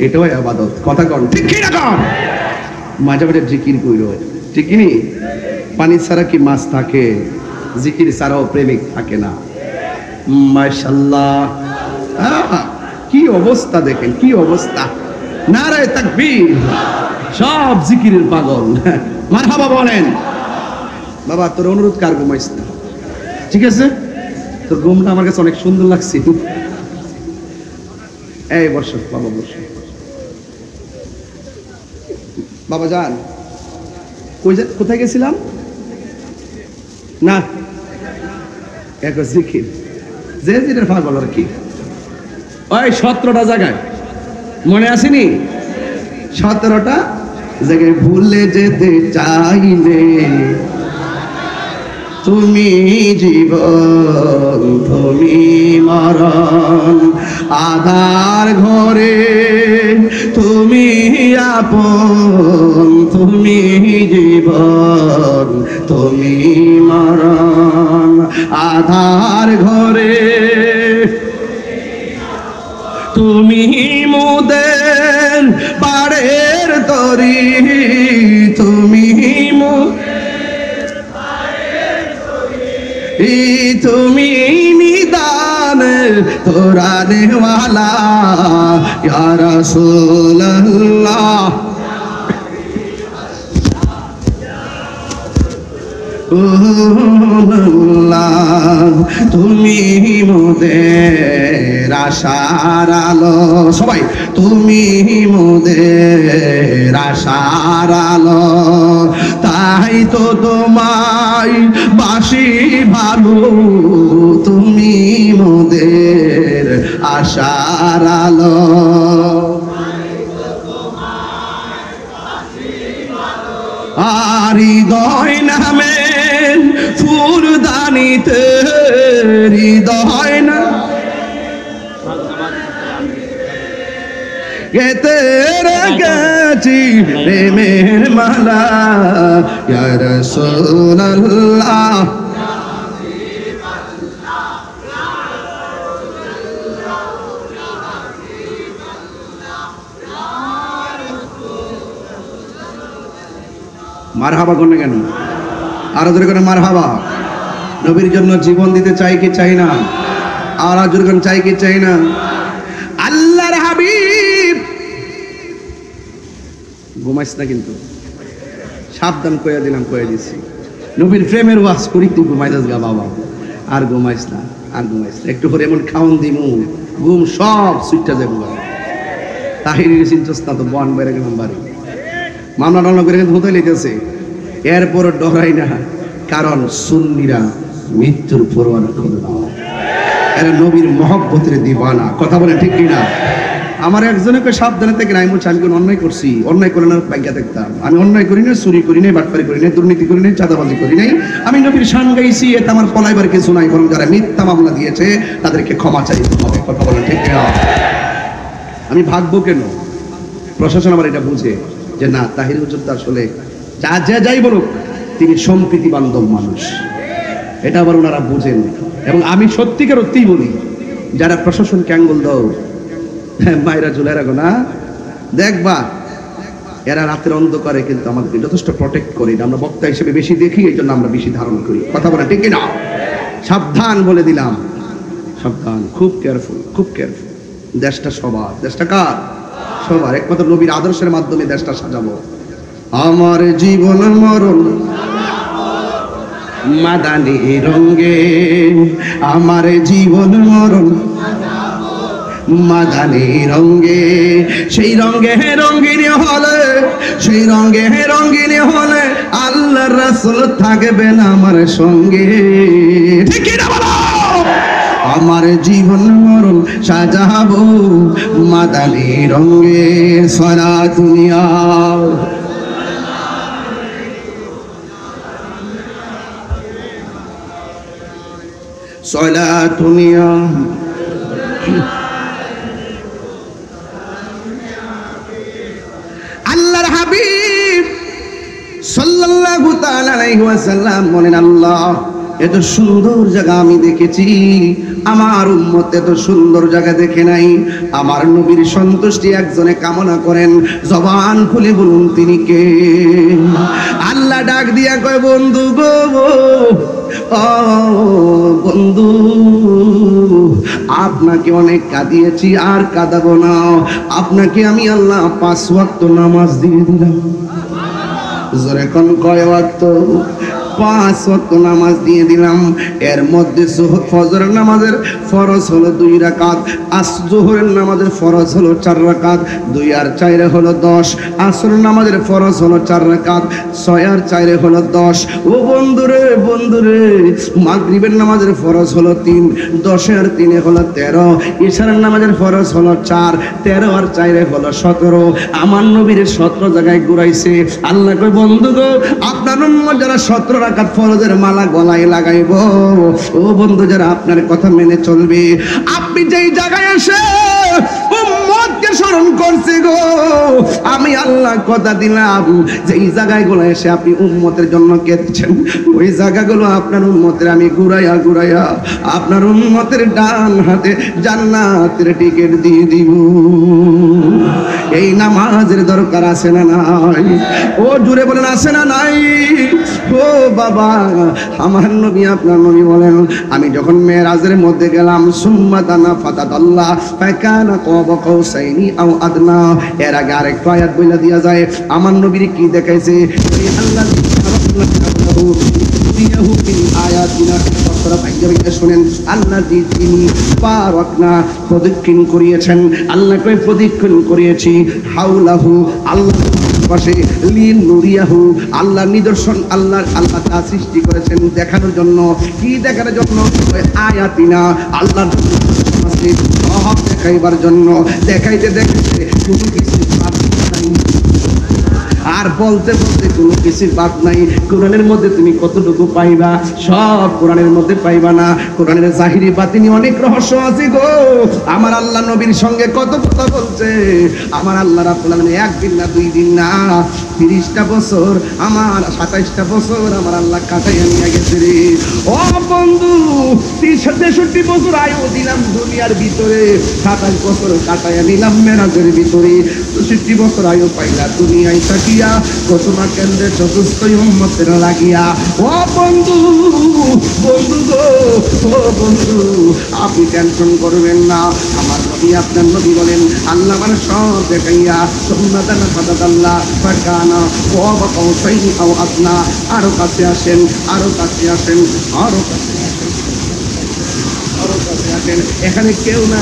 এটাও ইবাদত। কথা কন ঠিক কি না কন? মাঝে মাঝে জিকির কইরো, ঠিক কি? পানি ছাড়া কি মাছ থাকে? জিকির ছাড়াও প্রেমিক থাকে না। মাশাআল্লাহ, কি অবস্থা দেখেন, কি অবস্থা! নারায়ে তাকবীর, সব জিকিরের পাগল। মারহাবা বলেন। বাবা তোর অনুরোধ কার ঘুমাইছ না, ঠিক আছে? তোর ঘুমটা আমার কাছে অনেক সুন্দর লাগছে। এই বসো বাবা, বসো। বাবা যান, কোথায় গেছিলাম? না এক জিকির, যে জিকিরের পাগল আর কি। ওই 17টা জায়গায় মনে আসেনি? 17টা জায়গায় ভুলে যেতে চাইলে তুমি জীবন তুমি মরণ, আধার ঘরে তুমি আপন, তুমি জীবন তুমি মরণ, আধার ঘরে তুমি মোদের পাড়ের তরি, তুমি তুমি নিদান তোরা নেওয়ালা ইয়া রাসূলুল্লাহ, তুমি মোদের আশার আলো, সবাই তুমি মোদের আশার আলো, তাই তো তোমায় বাসি ভালো, তুমি মোদের আশার আলো। আর হৃদয় নামে ফুলদানিতে, হৃদয় না গেতে রেখেছি প্রেমের মালা ইয়া রাসূলুল্লাহ, মারহাবা করলে কেন? আরো জোরে করে মারহাবা। নবীর জন্য জীবন দিতে চাই কি চাই না? আর জোরে করে চাই কি চাই না? আল্লাহর হাবিব ঘুমাইস না কিন্তু, সাবধান কইয়া দিলাম, কইয়া দিছি। নবীর প্রেমের ওয়াজ করি, তুই ঘুমাইছিস গা বাবা, আর ঘুমাইস না, আর ঘুমাইস না। একটু করে এমন খাওন দিমু, ঘুম সব সুইটটা যাবো। তাহির চিন্তাস না তো বন বেড়ে গেলাম বাড়ি, মামলা টামলা করে ধুতে লেগেছে, এরপর ডরাই না, কারণ সুন্নিরা মৃত্যুর পরোয়ানা করে না, এরা নবীর মহব্বতের দিবানা। কথা বলে ঠিক কিনা? আমার একজনকে সাবধানে থেকে নাই বলছে আমি কোন অন্যায় করছি, অন্যায় করে না পাইয়া দেখতাম, আমি অন্যায় করি না, চুরি করি নাই, বাটপারি করি নাই, দুর্নীতি করি নাই, চাঁদাবাজি করি নাই, আমি নবীর শান গাইছি, এতে আমার পলাইবার কিছু নাই, বরং যারা মিথ্যা মামলা দিয়েছে তাদেরকে ক্ষমা চাইতে হবে। কথা বলে ঠিক কিনা? আমি ভাগবো কেন? প্রশাসন আমার এটা বুঝে যে না, তাহির হুজুর তো আসলে যা যা যাই বলুক তিনি সম্প্রীতি বান্ধব মানুষ, এটা আবার ওনারা বুঝেন। এবং আমি সত্যিকার অত্যিই বলি, যারা প্রশাসনকে আঙ্গুল দাও মায়েরা চলে রাখো না, দেখবা এরা রাতের অন্ধকারে কিন্তু আমাদেরকে যথেষ্ট প্রটেক্ট করে, আমরা বক্তা হিসেবে বেশি দেখি, এই জন্য আমরা বেশি ধারণ করি। কথা বলে ঠিক না? সাবধান বলে দিলাম, সাবধান, খুব কেয়ারফুল, খুব কেয়ারফুল। দেশটা সবার, দেশটা কার? সবার। একমাত্র নবীর আদর্শের মাধ্যমে দেশটা সাজাবো। আমার জীবন মরণ মাদানী রঙ্গে, আমার জীবন মরণ মাদানী রঙ্গে, সেই রঙ্গে রঙ্গিনী হলে, সেই রঙ্গে রঙ্গিনী হলে আল্লাহর রাসূল থাকবেন আমার সঙ্গে। ঠিক না বলো? আমার জীবন মরণ সাজাবো মাদানী রঙ্গে, সারা দুনিয়া সলাতুনিয়া। আল্লাহর হাবিব সাল্লাল্লাহু তাআলা আলাইহি ওয়াসাল্লাম বলেন, আল্লাহ এত সুন্দর জায়গা আমি দেখেছি, আমার উম্মত এত সুন্দর জায়গা দেখে নাই। আমার নবীর সন্তুষ্টি একজনে কামনা করেন, জবান খুলে বলুন তিনি কে? আল্লাহ ডাক দিয়া কয়, বন্ধু গো, ও বন্ধু, আপনাকে অনেক কাঁদিয়েছি, আর কাঁদাবো না। আপনাকে আমি আল্লাহ 5 ওয়াক্ত নামাজ দিয়ে দিলাম। জোরে কোন কয় ওয়াক্ত? 5 ওয়াক্ত নামাজ দিয়ে দিলাম। এর মধ্যে ফজরের নামাজের ফরজ হলো 2 রাকাত, জোহরের নামাজের ফরজ হলো 4 রাকাত, 2 আর 4 হলো 10। আসরের নামাজের ফরজ হলো 4 রাকাত, 6 আর 4 হলো 10। ও বন্ধুরে, বন্ধুরে, মাগরিবের নামাজের ফরজ হলো 3, 10 আর 3 হলো 13। ইশারের নামাজের ফরজ হলো 4, 13 আর 4 হলো 17। আমার নবীর 17 জায়গায় ঘুরাইছে। আল্লাহ কয়, বন্ধু গো, আপনার উম্মত যারা 17 রাকাত ফরজের মালা গলায় লাগাইব। ও বন্ধু, যারা আপনার কথা মেনে চলবে, আপনি যেই জায়গায় এসে উম্মতকে স্মরণ করছে গো, আমি আল্লাহ কথা দিলাম যেই জায়গাগুলো এসে আপনি উম্মতের জন্য কেঁদছেন, ওই জায়গাগুলো আপনার উম্মতের আমি ঘুরাইয়া ঘুরাইয়া আপনার উম্মতের ডান হাতে জান্নাতের টিকিট দিয়ে দিব। এই নামাজের দরকার আছে না নাই? ও জুড়ে বলেন আছে না নাই? ও বাবা, আমার নবী আপনার নবী বলেন, আমি যখন মেরাজের মধ্যে গেলাম, সুম্মা দানা ফাতাদাল্লাহ ফাকানা কাবা কাউসাইনি আও আদনা। এর আগে আরেকটা আয়াত বইলা দিয়া যায়, আমার নবীর কি দেখাইছে? আল্লাহ শুনেন, আল্লাহ তিনি বারাকনা প্রদক্ষিণ করিয়েছেন, আল্লাহ কই প্রদক্ষিণ করিয়েছি হাউলাহু, আল্লাহ পাশে লিন নুরিয়াহু, আল্লাহ নিদর্শন, আল্লাহ তা সৃষ্টি করেছেন দেখানোর জন্য। কি দেখানোর জন্য? আয়াতিনা, আল্লাহ সব দেখাইবার জন্য। দেখাইতে দেখাইতে কোনো কিছু আর বলতে বলতে কোনো কিছুর বাদ নাই। কোরআনের মধ্যে তুমি কতটুকু পাইবা? সব কোরআনের মধ্যে পাইবা না। কোরআনের জাহিরি বাতিনি অনেক রহস্য আছে গো। আমার আল্লাহ নবীর সঙ্গে কত কথা বলছে আমার আল্লাহ রাব্বুল আলামিন, একদিন না দুই দিন না, 30টা বছর, আমার 27টা বছর আমার আল্লাহ কাটাইয়া নিয়ে গেছে রে। ও বন্ধু, 63 বছর আয়ু দিলাম দুনিয়ার ভিতরে, 27 বছর কাটাইয়া নিলাম মেরাজের ভিতরে, 64 বছর আয়ু পাইলা দুনিয়ায় থাকিয়া, ঘোষণা কেন্দ্রে চতুর্থ উম্মতের লাগিয়া। ও বন্ধু, বন্ধু গো, ও বন্ধু, আপনি টেনশন করবেন না। আমার নবী আপনার নবী বলেন, আল্লাহ মানে সব দেখাইয়া সুন্নাতানা ফাদাদাল্লাহ ফাকানা কাবা কাউসাইনি আও আদনা। আরো কাছে আসেন, আরো কাছে আসেন, আরো কাছে আসেন, আরো কাছে আসেন। এখানে কেউ না,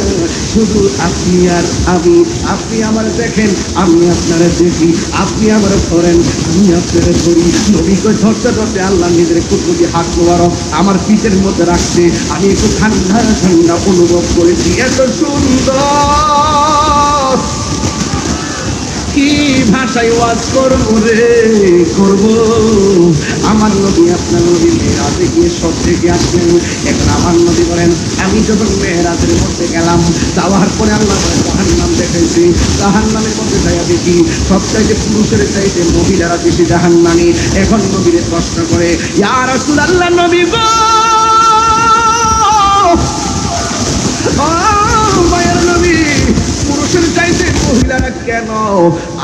শুধু আপনি আর আমি। আপনি আমার দেখেন, আমি আপনারা দেখি, আপনি আমার ধরেন, আমি আপনারা ধরি। নবীকে ধরতে ধরতে আল্লাহ নিজের কুতুবি হাত মোবারক আমার পিঠের মধ্যে রাখছে, আমি একটু ঠান্ডা ঠান্ডা অনুভব করেছি। এত সুন্দর, কি ভাষায় ওয়াজ করবো রে, করবো। আমার নবী আপনার নবী মেরাজে গিয়ে সব থেকে আসলেন। এখন আমার নবী বলেন, আমি যখন মেরাজের মধ্যে গেলাম, যাওয়ার পরে আল্লাহ জাহান্নাম দেখাইছি। জাহান্নামের মধ্যে যাইয়া দেখি সবচাইতে পুরুষের চাইতে মহিলারা বেশি জাহান্নামী। এখন নবীরে প্রশ্ন করে, ইয়া রাসূলুল্লাহ, নবী গো, মায়ের নবী, পুরুষের চাইতে মহিলারা কেন?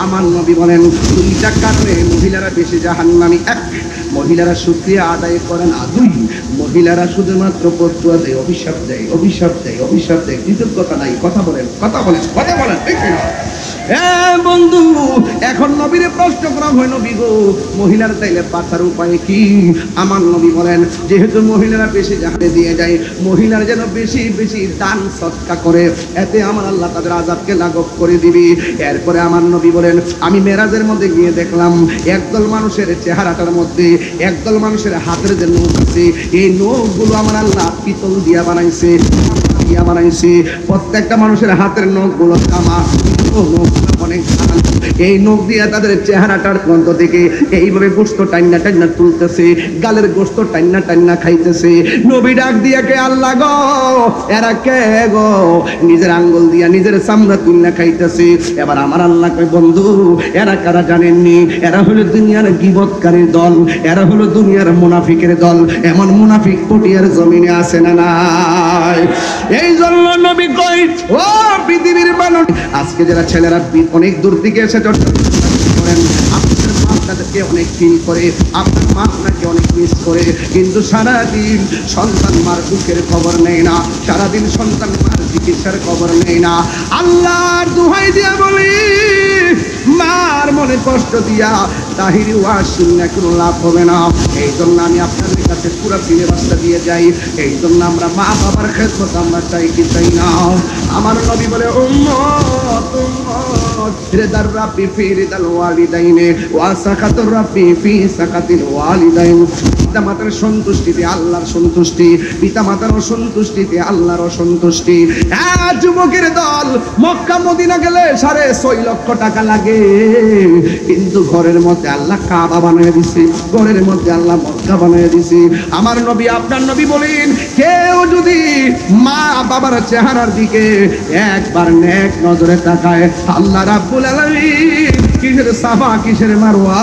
আমার নবী বলেন, 2টা কারণে মহিলারা বেশি জাহান্নামী। 1, মহিলারা শুকরিয়া আদায় করে না। 2, মহিলারা শুধুমাত্র বদদুয়া দেয়, অভিশাপ দেয়, অভিশাপ দেয়, অভিশাপ দেয়, কৃতজ্ঞতা নাই। কথা বলেন, কথা বলেন, কথা বলেন, ঠিক না? বন্ধু, এখন নবীরে প্রশ্ন করা হয়, নবী গো, মহিলার তাইলে বাঁচার উপায় কি? আমার নবী বলেন, যেহেতু মহিলারা বেশি জাহানে দিয়ে যায়, মহিলারা যেন বেশি বেশি দান সদকা করে, এতে আমার আল্লাহ তাদের আযাবকে লাঘব করে দিবি। এরপরে আমার নবী বলেন, আমি মেরাজের মধ্যে গিয়ে দেখলাম একদল মানুষের চেহারাটার মধ্যে, একদল মানুষের হাতের যে নখ আছে, এই নখগুলো আমার আল্লাহ পিতল দিয়া বানাইছে, দিয়া বানাইছে। প্রত্যেকটা মানুষের হাতের নখগুলো তামা, অনেক এই নখ দিয়া তাদের চেহারাটার মধ্য থেকে এইভাবে গোস্ত টান্না টান্না তুলতেছে, গালের গোস্ত টান্না টান্না খাইতেছে। নবী ডাক দিয়া, কে আল্লাহ গো, এরা কে গো? নিজের আঙ্গুল দিয়া নিজের চামড়া তুলনা খাইতেছে। এবার আমার আল্লাহ কয়, বন্ধু, এরা কারা জানেননি? এরা হলো দুনিয়ার গীবতকারীর দল, এরা হলো দুনিয়ার মুনাফিকের দল। এমন মুনাফিক পটিয়ার জমিনে আছে না নাই? এই জন্য নবী কয়, ও পৃথিবীর মানুষ, আজকে যারা ছেলেরা অনেক দূর থেকে এসে করেন, আপনার মা আপনাদেরকে অনেক ফিল করে, আপনার মা আপনাকে অনেক মিস করে, কিন্তু সারাদিন সন্তান মার দুঃখের খবর নেই না, সারাদিন সন্তান মার চিকিৎসার খবর নেই না। আল্লাহর দোহাই দিয়া বলি, মার মনে কষ্ট দিয়া তাহিরি ওয়াজ শুনলে কোনো লাভ হবে না। এই জন্য আমি আপনাদের কাছে পুরো সিলেবাসটা দিয়ে যাই। এই জন্য আমরা মা বাবার খেদমত আমরা চাই কি চাই না? আমার নবী বলে, উম্মত উম্মত, রিদার রাব্বি ফি রিদাল ওয়ালিদাইনি ওয়া সাকাতুর রাব্বি ফি সাকাতিল ওয়ালিদাইন। পিতা মাতার সন্তুষ্টিতে আল্লাহর সন্তুষ্টি, পিতা মাতার অসন্তুষ্টিতে আল্লাহর অসন্তুষ্টি। যুবকের দল মক্কা মদিনা গেলে 6.5 লক্ষ টাকা লাগে, কিন্তু ঘরের মধ্যে আল্লাহ কাবা বানিয়ে দিছে, ঘরের মধ্যে আল্লাহ মক্কা বানিয়ে দিছে। আমার নবী আপনার নবী বলেন, কেউ যদি মা বাবার চেহারার দিকে একবার নেক নজরে তাকায়, আল্লাহ রাব্বুল আলামিন কিসের সাফা কিসের মারওয়া,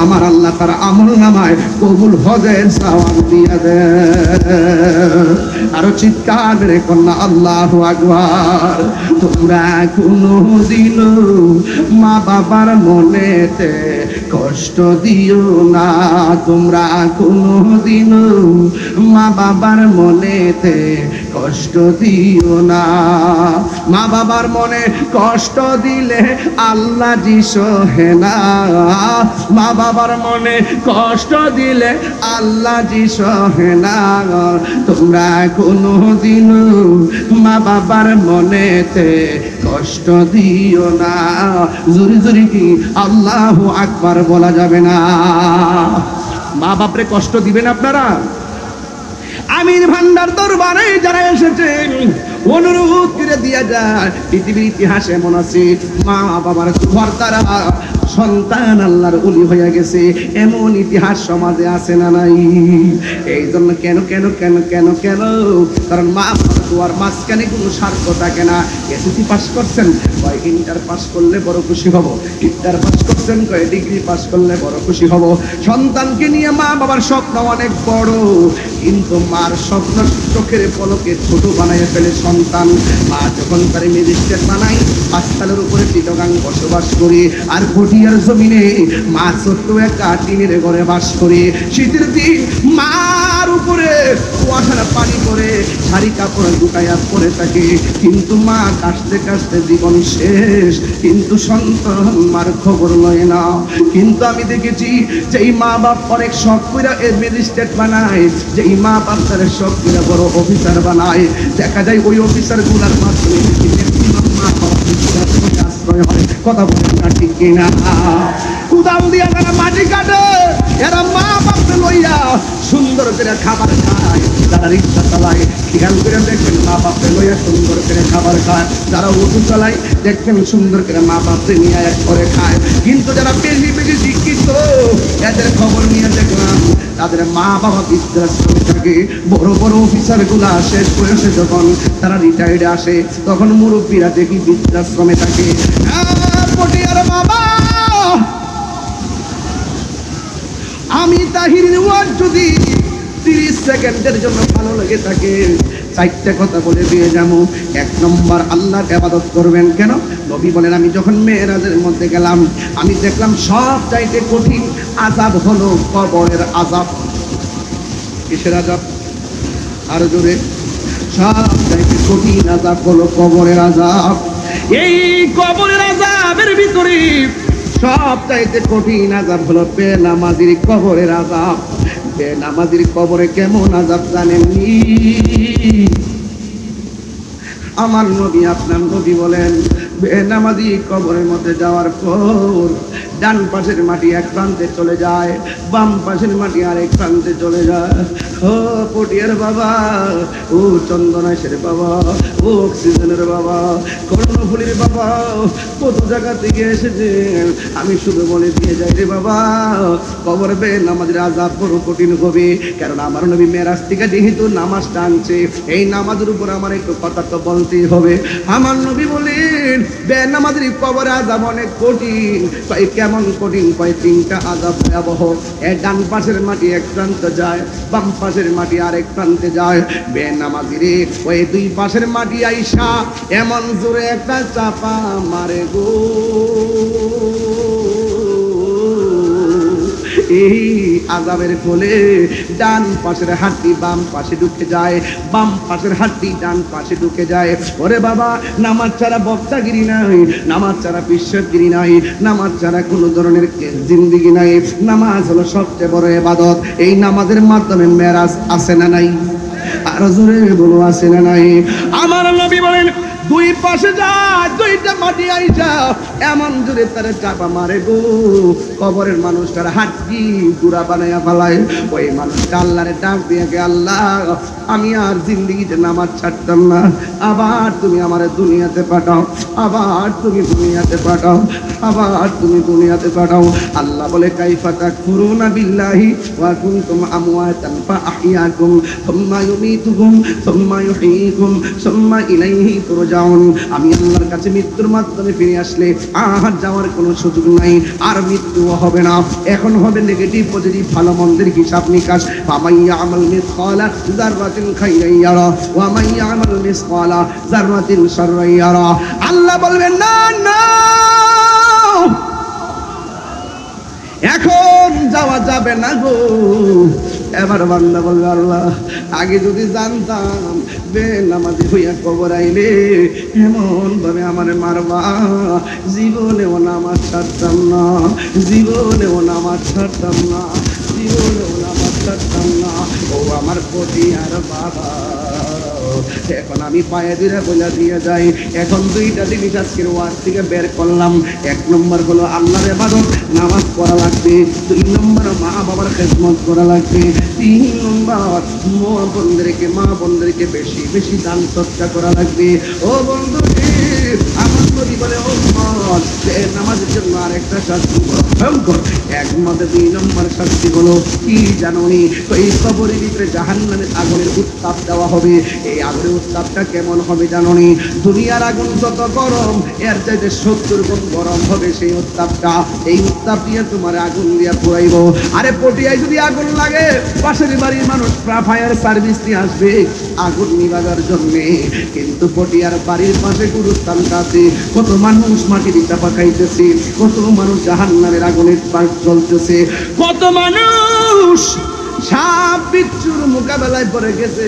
আমার আল্লাহ তার আমলনামায় কবুল হজের সওয়াব দিয়ে দেয়। আরো চিৎকার করে কন্যা আল্লাহু আকবার। তোমরা কোনদিন মা বাবার মনেতে কষ্ট দিও না, তোমরা কোনদিন মা বাবার মনেতে কষ্ট দিও না। মা বাবার মনে কষ্ট দিলে আল্লাহ জি সহে না, মা বাবার মনে কষ্ট দিলে আল্লাহ জি সহে না। তোমরা কোনদিন মা বাবার মনেতে কষ্ট দিও না। জোরে জোরে কি আল্লাহু আকবার বলা যাবে না? মা বাপরে কষ্ট দিবেন আপনারা? আমির ভান্ডার দরবারে যারা এসেছেন অনুরোধ করে দিয়া যায়, পৃথিবীর ইতিহাসে এমন আছে মা বাবার ঘর দ্বারা সন্তান আল্লাহর ওলি হয়ে গেছে, এমন ইতিহাস সমাজে আছে না নাই? এই জন্য কেন কেন কেন কেন কেন কারণ মা বাবার দোয়ার মাঝখানে কোনো স্বার্থ থাকে না। এসএসসি পাস করছেন, কয় ইন্টার পাস করলে বড় খুশি হব, ইন্টার পাস করছেন কয় ডিগ্রি পাস করলে বড় খুশি হব। সন্তানকে নিয়ে মা বাবার স্বপ্ন অনেক বড়, কিন্তু মার স্বপ্ন চোখের পলকে ছোট বানায় ফেলে সন্তান। মা যখন তার ম্যাজিস্ট্রেট বানাই, পাঁচতলার উপরে চিটগাং বসবাস করি, আর পটিয়ার জমিনে মা ছোট্ট একটা টিনের ঘরে বাস করে। শীতের দিন মার উপরে কুয়াশার পানি পড়ে, শাড়ি কাপড় গুটাইয়া পরে থাকে, কিন্তু মা কাশতে কাশতে জীবন শেষ, কিন্তু সন্তান মার খবর লয় না। কিন্তু আমি দেখেছি যেই মা বাপ অনেক শখ করে ম্যাজিস্ট্রেট বানায়, যেই মা বাপ তার শখ করে বড় অফিসার বানায়, দেখা যায় ওই অফিসার গুলার মাধ্যমে মা বাবা আশ্রয় হয়। কথা বলেন না ঠিক কিনা? কুদাল দিয়া যারা মাটি কাটে, এরা মা বাপকে লইয়া সুন্দর করে খাবার খায়। যারা রিক্সা চালায় খেয়াল করে দেখবেন মা বাপকে লইয়া সুন্দর করে খাবার খায়। যারা অটো চালায় দেখবেন সুন্দর করে মা বাপকে নিয়ে এক করে খায়। কিন্তু যারা বেশি বেশি শিক্ষিত, এদের খবর নিয়ে দেখলাম তাদের মা বাবা বৃদ্ধাশ্রমে থাকে। বড় বড় অফিসার গুলা শেষ বয়সে যখন তারা রিটায়ার্ডে আসে, তখন মুরব্বীরা দেখি বৃদ্ধাশ্রমে থাকে। পটিয়ার বাবা, আমি তাহিরের ওয়াজ যদি 30 সেকেন্ডের জন্য ভালো লেগে থাকে, 4টা কথা বলে দিয়ে যাবো। 1 নম্বর, আল্লাহর ইবাদত করবেন। কেন? নবী বলেন, আমি যখন মেরাজের মধ্যে গেলাম, আমি দেখলাম সব চাইতে কঠিন আযাব হলো কবরের আযাব। কিসের আযাব? আরো জোরে। সব চাইতে কঠিন আযাব হলো কবরের আযাব। এই কবরের আযাবের ভিতরে সব চাইতে কঠিন আযাব হলো বেনামাজির কবরের আযাব। বেনামাজির কবরে কেমন আযাব জানেননি? আমার নবী আপনার নবী বলেন, বেনামাজি কবরের মধ্যে যাওয়ার পর ডান পাশের মাটি এক প্রান্তে চলে যায়, বাম পাশের মাটি আরেক প্রান্তে চলে যায়। ও পটিয়ার বাবা, ও চন্দনেশের বাবা, ও অক্সিজেনের বাবা, কর্ণফুলির বাবা, কত জায়গা থেকে এসেছেন, আমি শুধু বলে দিয়ে যাই রে বাবা, কবর বেনামাজির আযাব বড় কঠিন হবে। কারণ আমার নবী মেরাজ থেকে যেহেতু নামাজটা আনছে, এই নামাজের উপর আমার একটু কথা তো বলতেই হবে। আমার নবী বলেন, বেনামাজির কবর আযাব অনেক কঠিন। তাই কেমন কঠিন? কয় 3টা আযাব ভয়াবহ। ডান পাশের মাটি এক প্রান্তে যায়, বাম পাশের মাটি আরেক প্রান্তে যায়। বেনামাজিরে ওই 2 পাশের মাটি আইসা এমন জোরে একটা চাপা মারে গো, এই আযাবের কোলে ডান পাশের হাড্ডি বাম পাশে ঢুকে যায়, বাম পাশের হাড্ডি ডান পাশে ঢুকে যায়। ওরে বাবা, নামাজ ছাড়া বক্তাগিরি নাই, নামাজ ছাড়া বিশ্বাসগিরি নাই, নামাজ ছাড়া কোনো ধরনের জিন্দেগি নাই। নামাজ হলো সবচেয়ে বড় ইবাদত। এই নামাজের মাধ্যমে মেরাজ আছে না নাই? আরো জোরে বলো, আছে না নাই? আমার নবী বলেন, দুই পাশে যায় দুইটা মাটি আইসা এমন জোরে তারা চাপা মারে গো, কবরের মানুষটার হাড্ডি গুড়া বানাইয়া ফেলায়। ওই মানুষটা আল্লাহরে ডাক দিয়ে গে, আল্লাহ আমি আর জিন্দেগিতে নামাজ ছাড়তাম না, আবার তুমি আমার দুনিয়াতে পাঠাও, আবার তুমি দুনিয়াতে পাঠাও, আবার তুমি দুনিয়াতে পাঠাও। আল্লাহ বলে কাইফা তাকফুরুনা বিল্লাহি ওয়া কুনতুম আমওয়াতান ফাআহইয়াকুম সুম্মা ইউমীতুকুম সুম্মা ইউহয়ীকুম সুম্মা ইলাইহি তুরজাউন। আমি আল্লাহর কাছে মৃত্যুর মাধ্যমে ফিরে আসলে আর যাওয়ার কোনো সুযোগ নাই, আর মৃত্যু হবে না। এখন হবে নেগেটিভ পজিটিভ ভালো মন্দের হিসাব নিকাশ। ফামান ইয়ামাল মিসকালা যাররাতিন খাইরান ইয়ারা ওয়া মান ইয়ামাল মিসকালা যাররাতিন শাররান ইয়ারা। আল্লাহ বলবেন না না এখন যাওয়া যাবে না গো। এবার বান্দা বলবে, আল্লাহ আগে যদি জানতাম বেনামাজি হইয়া কবর আইলে এমন ভাবে আমার মারবা, জীবনেও নামাজ ছাড়তাম না, জীবনেও নামাজ ছাড়তাম না, জীবনেও নামাজ ছাড়তাম না। ও আমার প্রতি আর বাবা, এখন আমি পায়ে ধরে বলে দিয়ে যাই, এখন দুইটা জিনিস আজকের ওয়াজ থেকে বের করলাম। এক নম্বর হলো আল্লাহর ইবাদত, নামাজ পড়া লাগবে। দুই নম্বর মা বাবার খেদমত করা লাগবে। তিন নম্বর মা বোনদেরকে বেশি বেশি দান সৎকার করা লাগবে। ও বন্ধু আমার নবী বলে, ও মত নামাজের জন্য আরেকটা শাস্তি ভয়ঙ্কর। একমাত্র দুই নম্বর শাস্তি হলো কি জানোনি? এই কবরের ভিতরে জাহান্নামের আগুনের উত্তাপ দেওয়া হবে। এই আগুনের উত্তাপটা কেমন হবে জানোনি? দুনিয়ার আগুন যত গরম এর চাইতে 70 গুণ গরম হবে সেই উত্তাপটা। এই উত্তাপ দিয়ে তোমার আগুন দিয়ে পোড়াইব। আরে পটিয়ায় যদি আগুন লাগে, পাশের বাড়ির মানুষ ফায়ার সার্ভিস নিয়ে আসবে আগুন নিভাবার জন্য, কিন্তু পটিয়ার বাড়ির পাশে গুরুস্থানটা আছে, কত মানুষ মাটির চাপা খাইতেছে, কত মানুষ জাহান্নামের আগুনের পাশ চলতেছে, কত মানুষ সাপ বিচ্ছুর মোকাবেলায় পড়ে গেছে,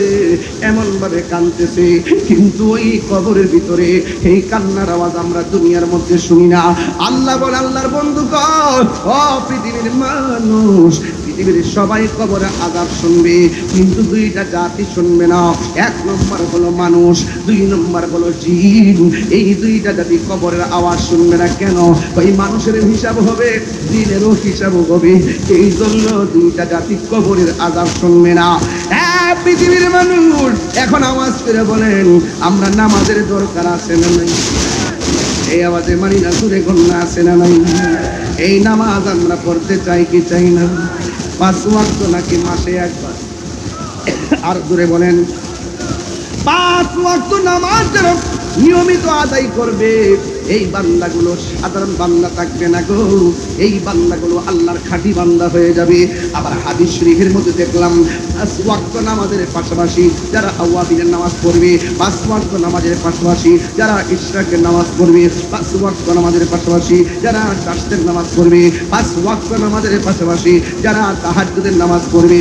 এমন ভাবে কাঁদতেছে। কিন্তু ওই কবরের ভিতরে এই কান্নার আওয়াজ আমরা দুনিয়ার মধ্যে শুনি না। আল্লাহ বলে, আল্লাহর বন্ধু কর, ও পৃথিবীর মানুষ, পৃথিবীর সবাই কবরে আযাব শুনবে, কিন্তু দুইটা জাতি শুনবে না। এক নম্বর হলো মানুষ, দুই নম্বর হলো জিন। এই দুইটা জাতি কবরের আওয়াজ শুনবে না। কেন? ওই মানুষের হিসাব হবে, জিনেরও হিসাব হবে। এই জন্য দুইটা জাতি কবরের আযাব শুনবে না। পৃথিবীর মানুষ এখন আওয়াজ করে বলেন, আমরা নামাজের দরকার আছে না নাই? এই আওয়াজে মানি না, সুরে কন্যা আছে না নাই? এই নামাজ আমরা পড়তে চাই কি চাই না? 5 ওয়াক্ত নাকি মাসে একবার? আর জোরে বলেন। 5 ওয়াক্ত নামাজ নিয়মিত আদায় করবে, এই বান্দাগুলো সাধারণ বান্দা থাকবে না গো, এই বান্দাগুলো আল্লাহর খাঁটি বান্দা হয়ে যাবে। আবার হাদিস শরীফের মধ্যে দেখলাম 5 ওয়াক্ত নামাজের পাশাপাশি যারা আওয়াবিনের নামাজ পড়বে, 5 ওয়াক্ত নামাজের পাশাপাশি যারা ইশরাকের নামাজ পড়বে, 5 ওয়াক্ত নামাজের পাশাপাশি যারা চাষের নামাজ পড়বে, 5 ওয়াক্ত নামাজের পাশাপাশি যারা তাহাজ্জুদের নামাজ পড়বে,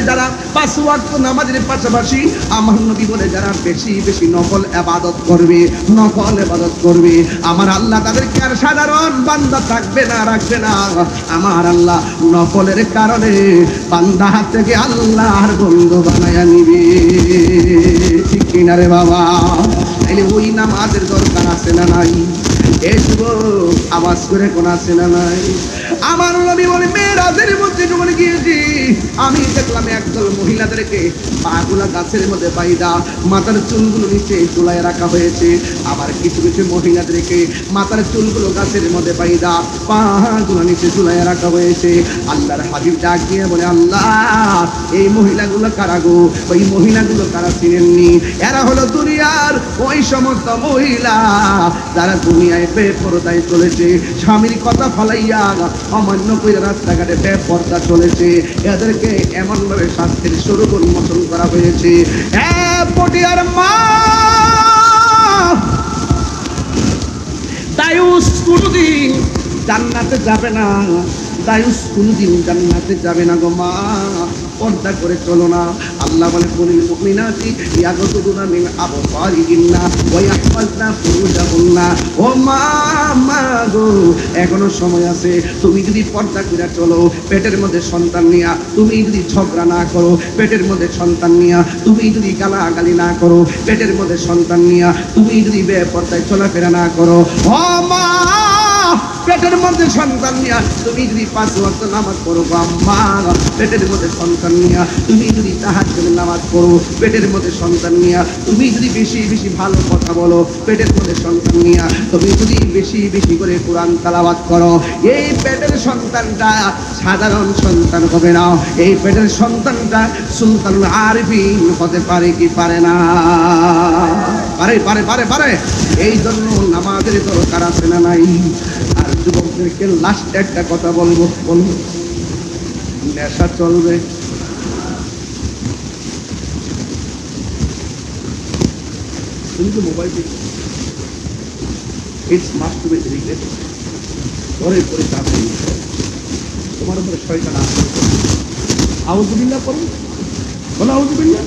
যারা 5 ওয়াক্ত নামাজের পাশাপাশি আমার নবী বলে যারা বেশি বেশি নফল ইবাদত করবে, নফল ইবাদত করবে, আমার আল্লাহ তাদেরকে আর সাধারণ বান্দা থাকবে না, রাখবে না। আমার আল্লাহ নফলের কারণে বান্দা হাত থেকে আল্লাহর বন্ধু বানায়া নিবে। ঠিক কিনা রে বাবা? তাইলে ওই নামাজের দরকার আছে না নাই? এই যুবক আওয়াজ করে কোন আছে না নাই? আমার নবী বলে, মেরাজের মধ্যে যখন গিয়েছি আমি দেখলাম একদল মহিলাদেরকে পাগুলা গাছের মধ্যে বাইদা মাথার চুলগুলো নিচে ঝুলায় রাখা হয়েছে। আবার কিছু কিছু মহিলাদেরকে মাথার চুলগুলো গাছের মধ্যে বাইদা পাগুলো নিচে ঝুলায় রাখা হয়েছে। আল্লাহর হাবিব ডাক দিয়ে বলে, আল্লাহ এই মহিলাগুলো কারা গো? ওই মহিলাগুলো কারা চিনেননি? এরা হলো দুনিয়ার ওই সমস্ত মহিলা যারা দুনিয়ায় বেপরদায় চলেছে, স্বামীর কথা ফলাইয়া অমান্য করে রাস্তাঘাটে বেপরদা চলেছে। এদেরকে এমন ভাবে শাস্তির স্বরূপ উন্মোচন করা হয়েছে। পটিয়ার মা দায়ুস কোনদিন জান্নাতে যাবে না, দায়ুস কোনদিন জান্নাতে যাবে না গো মা। পর্দা করে চলো না। আল্লাহ বলে কুলিল মুমিনাতি ইয়াগদুনা মিন আবসারিহিন্না ওয়া ইয়াহফাজনা ফুরুজাহুন্না। ও মা গো, এখনো সময় আছে। তুমি যদি পর্দা করে চলো, পেটের মধ্যে সন্তান নিয়া, তুমি যদি ঝগড়া না করো, পেটের মধ্যে সন্তান নিয়া, তুমি যদি গালাগালি না করো, পেটের মধ্যে সন্তান নিয়া, তুমি যদি বেপর্দায় চলাফেরা না করো, ও মা, পেটের মধ্যে সন্তান নিয়া তুমি যদি 5 ওয়াক্ত নামাজ পড়ো, আম্মা, পেটের মধ্যে সন্তান নিয়া তুমি যদি তাহাজ্জুদের নামাজ পড়ো, পেটের মধ্যে সন্তান নিয়া তুমি যদি বেশি বেশি ভালো কথা বলো, পেটের মধ্যে সন্তান নিয়া তুমি যদি বেশি বেশি করে কোরআন তেলাওয়াত করো, এই পেটের সন্তানটা সাধারণ সন্তান হবে না। এই পেটের সন্তানটা সুলতানুল আরিফিন হতে পারে কি পারে না? পারে পারে পারে পারে। এই জন্য নামাজের দরকার আছে না নাই? আর যুবকদেরকে লাস্ট একটা কথা বলবো, বলবো নেশা চলবে, তুমি তো mobile it's must be regretted. পরে পরে চাপে তোমার উপরে শয়তান আসবে। আউযুবিল্লাহ পড়ো, বলো আউযুবিল্লাহ।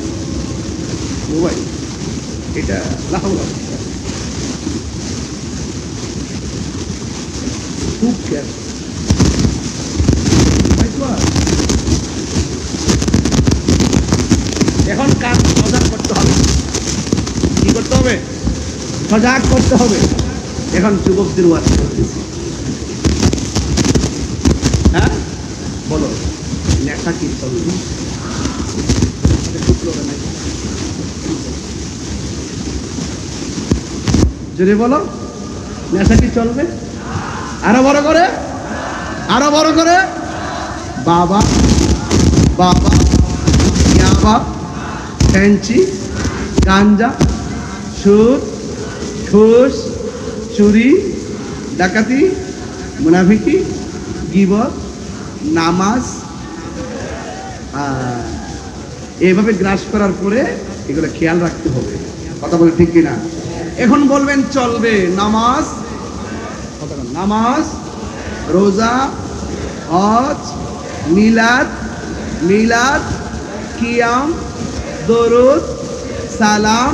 মোবাইল এটা লাহাওলা, খুব খেয়াল। এখন কাজ সজাগ করতে হবে। কি করতে হবে? সজাগ করতে হবে। এখন যুবকদের ওয়াজ করতেছি, হ্যাঁ বলো, নেশা কি চলবে? যদি বলো নেশা কি চলবে? আরো বড় করে, আরো বড় করে। বাবা বাবা, ইয়াবা, ফ্যান্সি, গাঞ্জা, সুদ, ঘুষ, চুরি, ডাকাতি, মুনাফিকি, গীবত, নামাজ, এইভাবে গ্রাস করার পরে এগুলো খেয়াল রাখতে হবে। কথা বলে ঠিক কিনা? এখন বলবেন চলবে নামাজ, নামাজ, রোজা, হজ, মিলাদ, মিলাদ, কিয়াম, দরুদ, সালাম,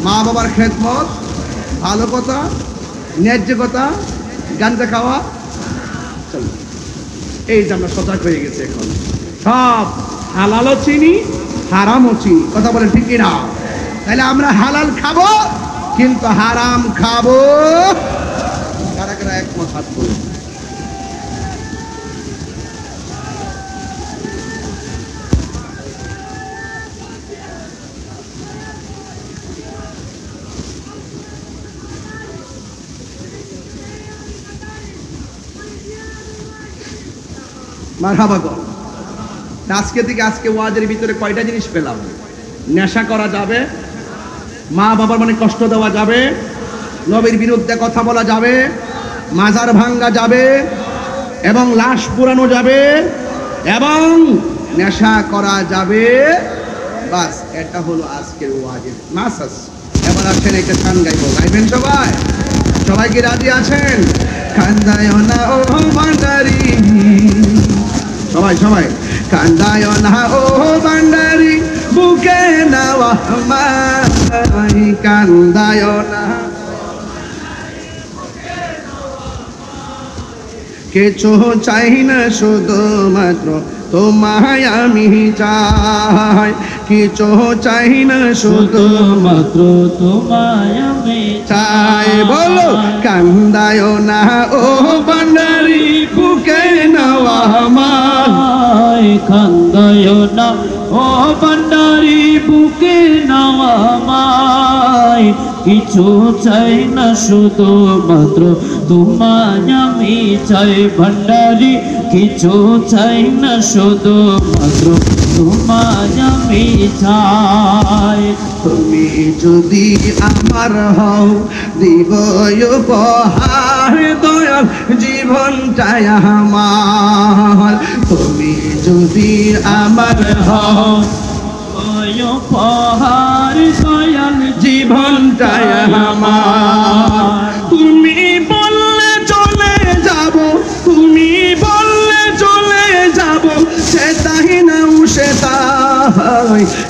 মা বাবার খেদমত, ভালো কথা, ন্যায্য কথা, গাঞ্জা খাওয়া, চলো। এই যে আমরা সজাগ হয়ে গেছে এখন, সব হালালও চিনি, হারামও চিনি। কথা বলেন ঠিক কিনা? তাহলে আমরা হালাল খাবো কিন্তু হারাম খাবো। কারা কারা একমত হাত তুলুন। মারহাবা গো। আজকে থেকে আজকে ওয়াজের ভিতরে কয়টা জিনিস পেলাম? নেশা করা যাবে, মা বাবার মানে কষ্ট দেওয়া যাবে, নবীর বিরুদ্ধে কথা বলা যাবে, মাজার ভাঙ্গা যাবে, এবং লাশ পুরানো যাবে, এবং নেশা করা যাবে। বাস, এটা হলো আজকের ওয়াজের মাসাস। এবার আসেন একটা গান গাইবো, গাইবেন সবাই? সবাই কি রাজি আছেন? কান্দায় না ও ভান্ডারি, সবাই সবাই, কান্দায় না ও ভান্ডারি, বুকে নাওয়া মাই, কান্দায় না, কিছু চাই না শুধুমাত্র তোমায় আমি চাই, কিছু চাই না শুধুমাত্র তোমায় আমি চাই। বলো কান্দায় না ও ভান্ডারি, বুকে নাওয়া মাই, কান্দায় না ও ভান্ডারি, বুকে নাওয়া মাই, কিছু চাই না শুধুমাত্র তোমায় আমি চাই ভান্ডারি, কিছু চাই না শুধুমাত্র তোমায় আমি চাই। তুমি যদি আমার হও দিব উপহার, দয়াল জীবনটাই আমার। তুমি যদি আমার হও উপহার, দয়াল জীবনটাই আমার। তুমি বললে চলে যাব, তুমি বললে চলে যাব, সে তাই না সে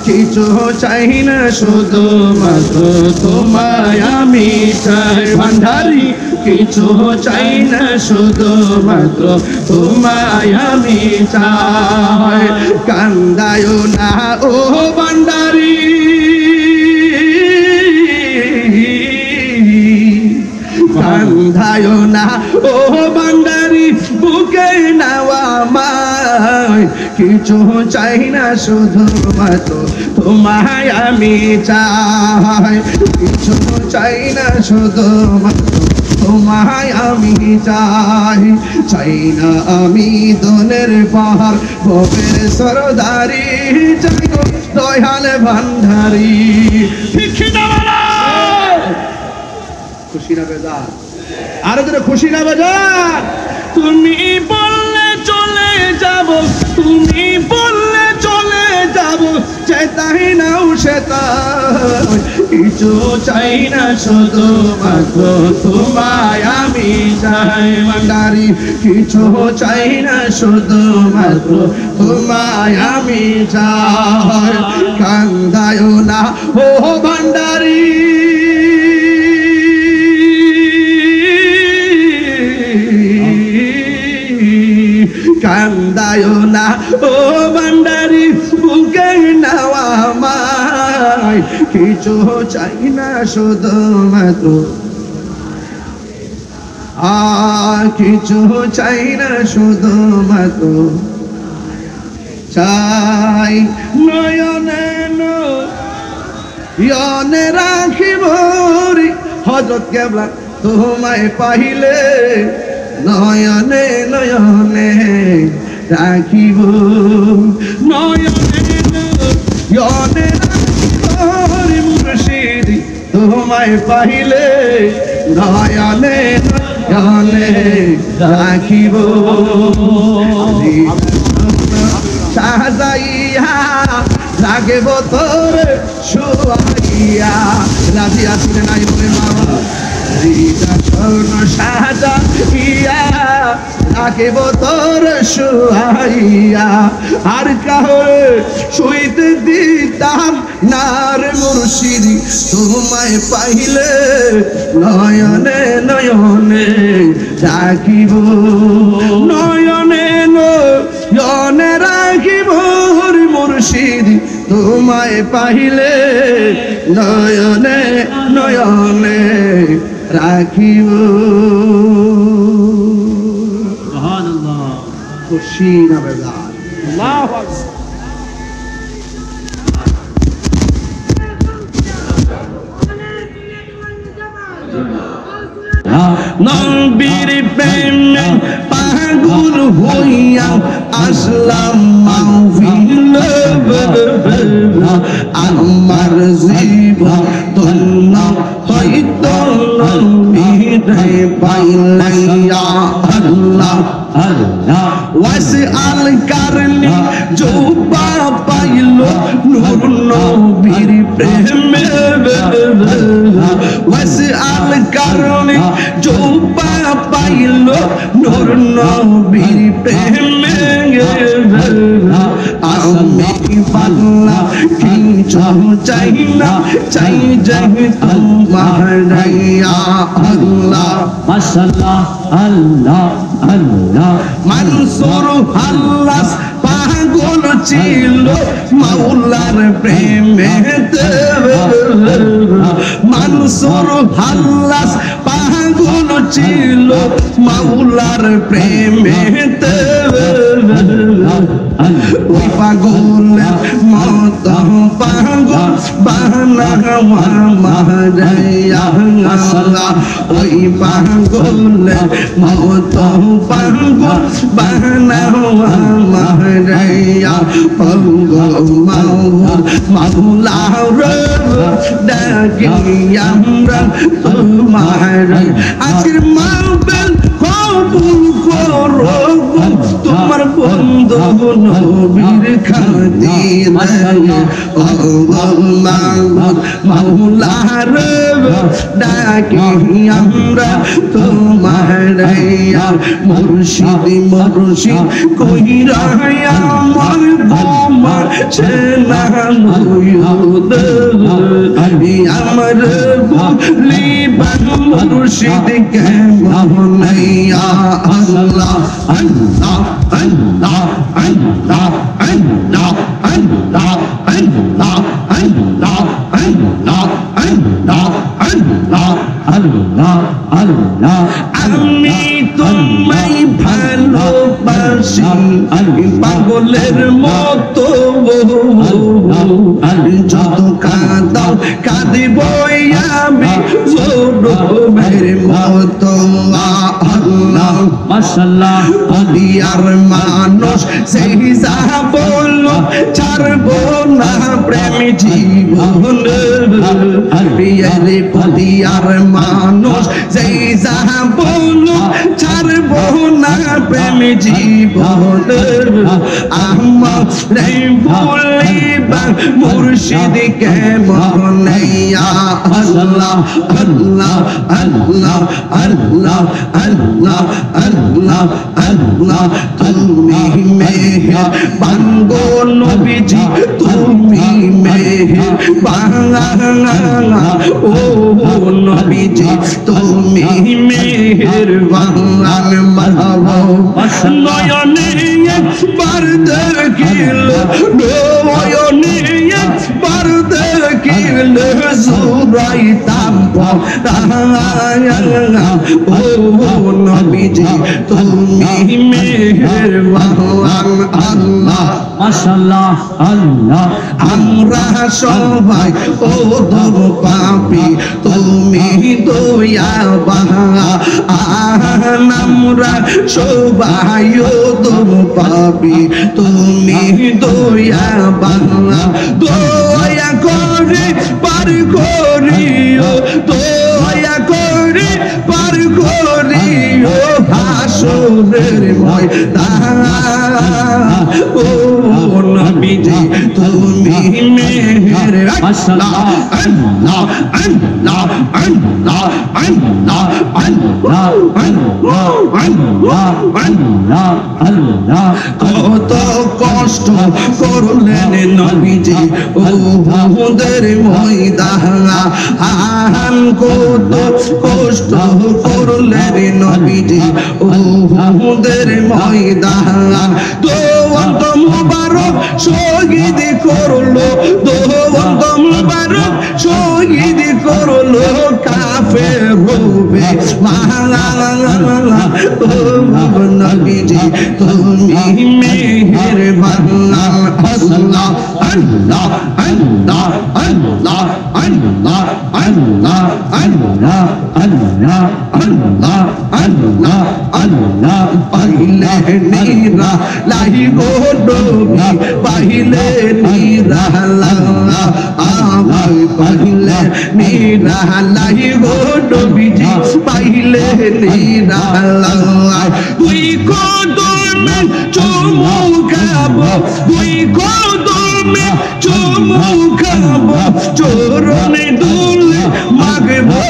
কিছু চাই না শুধু মাত্র তোমায় আমি চাই ভান্ডারি কিছু চাই না শুধু মাত্র তোমায় আমি চাই কান্দায় না ও ভান্ডারি কান্দায় না ও ভান্ডারি বুকে নাওয়া মায় কিছু চাই না শুধু মাত্র তোমায় আমি চাই কিছু চাই না শুধু মাত্র তোমায় আমি চাই চাই না আমি দনের পাহাড় ভবের সরদারি চাই গো দয়াল ভান্ডারি খুশি না বেজার আরো ধরে খুশি না বেজার তুমি বললে চলে যাব তুমি বললে চলে যাব চেতাই নাও সেতাই কিছু চাই না শুধু মাত্র তোমায় আমি চাই ভান্ডারি কিছু চাই না শুধু মাত্র তোমায় আমি চাই কান্দায় না ও ভান্ডারি কান্দায় না ও ভান্ডারি বুকে নাওয়া মায় কিছু চাই না শুধু মাত্র কিছু চাই না শুধু মাত্র চাই নয়নে নয়নে রাখিব হযরত কেবলা তোমায় পাইলে নয়নে নয়নে রাখিব নয়নে নয়নে রাখিব মুর্শিদ তোমায় পাইলে নয়নে নয়নে রাখিব সাজাইয়া রাগেব তোর শুয়াইয়া রাজি আসলে নাই বলে মামা স্বর্ণ সাজাইয়া রাখিব তোর শুয়াইয়া আর কাহরে শুইতে দিতাম নার মুর্শিদ তোমায় পাইলে নয়নে নয়নে রাখিব নয়নে নয়নে রাখিব মুর্শিদ তোমায় পাইলে নয়নে নয়নে রাখিব সুবহানাল্লাহ খুশি না বেজার আল্লাহু আকবার নবীর প্রেমে পাগল হইয়া আসলাম মাহফিল আমার জীবন ধন্য হইতো নবীরে পাইলাইয়া আল্লাহ আল্লাহ ওয়াসআল কারনি জোবা পাইল নূর নবীর প্রেমে ওয়াসআল কারনি জোবা পাইল নূর নবীর প্রেমে আমি পাগলা কিছু চাই না চাই যাই তোমার আল্লাহ মাশাআল্লাহ আল্লাহ আল্লাহ মানসুর হাল্লাস পাগল ছিল মাওলার প্রেমেতে মানসুর হাল্লাস পাগল ছিল মাওলার প্রেমেতে ওই পাগলের মত পাগল বানাওয়া মারাইয়া আল্লাহ ওই পাগলের মত পাগল বানাওয়া মারাইয়া পাগল মাওলা রে ডাকি আমরা তোমার আজকের মাহফিল কবুল করো তোমার বন্ধু নবীর খাতিরে ও মাওলার ডাকি আমরা তোমার মুর্শিদ মুর্শিদ কইরা আমার তোমার চেনা নয়ুদ আমার লিবান মুর্শিদ কেমন আল্লাহ আল্লাহ আল্লাহ আল্লাহ আল্লাহ আল্লাহ আল্লাহ আল্লাহ আল্লাহ আল্লাহ আল্লাহ আল্লাহ আল্লাহ আমি তোমায় ভালোবাসি পাগলের মতো যত কাঁদাও কাঁদিব আমি জোরের মতো আল্লাহ মাশাআল্লাহ দিয়ার মানুষ সেই যা বলল ছাড়বো না প্রেম জীবন বিয়ারে পদিয়ার মানুষ সেই যা বলল ছাড়বো না প্রেম জীবন আমার বলিবা মুর্শিদ কেমন আল্লাহ আল্লাহ আল্লাহ আল্লাহ আল্লাহ আল্লাহ আল্লাহ তুমি মেহের বাঙ্গো নবীজি তুমি মেহের বাংলা ও নবীজি তুমি মেহের বাংলা নয়নে একবার দেখিল নয়নে একবার দেখিল জুরাইতাম ও নবীজি তুমি মেহের আল্লাহ মাশাআল্লাহ আল্লাহ আমরা সবাই ও দম পাপি তুমি দয়া বাহা আমরা সবাই ও দম পাপি তুমি দয়া বাহা দয়া করে পার করিও দয়া করে পার করিও হাসরের ময়দান ও নবীজি তুমি মেহের আল্লাহ আল্লাহ আল্লাহ আল্লাহ আল্লাহ আল্লাহ আল্লাহ আল্লাহ কত কষ্ট করলেন নবীজি ওহুদের ময়দান কত কষ্ট করলেন নবীজি ওহুদের ময়দান দোয়াত মুবারক শহীদ করলো দোয়াত মুবারক শহীদ করলো কাফের রূপে নবীজি তুমি মেহেরবান আল্লাহ আল্লাহ আল্লাহ আল্লাহ আল্লাহ আল্লাহ আল্লাহ আল্লাহ আল্লাহ আল্লাহ আল্লাহ পাইলে নীরা লাই গো নবী পাইলে নীরা আমার পাইলে নীরা লাই গো নবীজি পাইলে নীরা তুই কদমে চুমু খাবো তুই কদমে চুমু খাবো চরণে দুলে মাগবো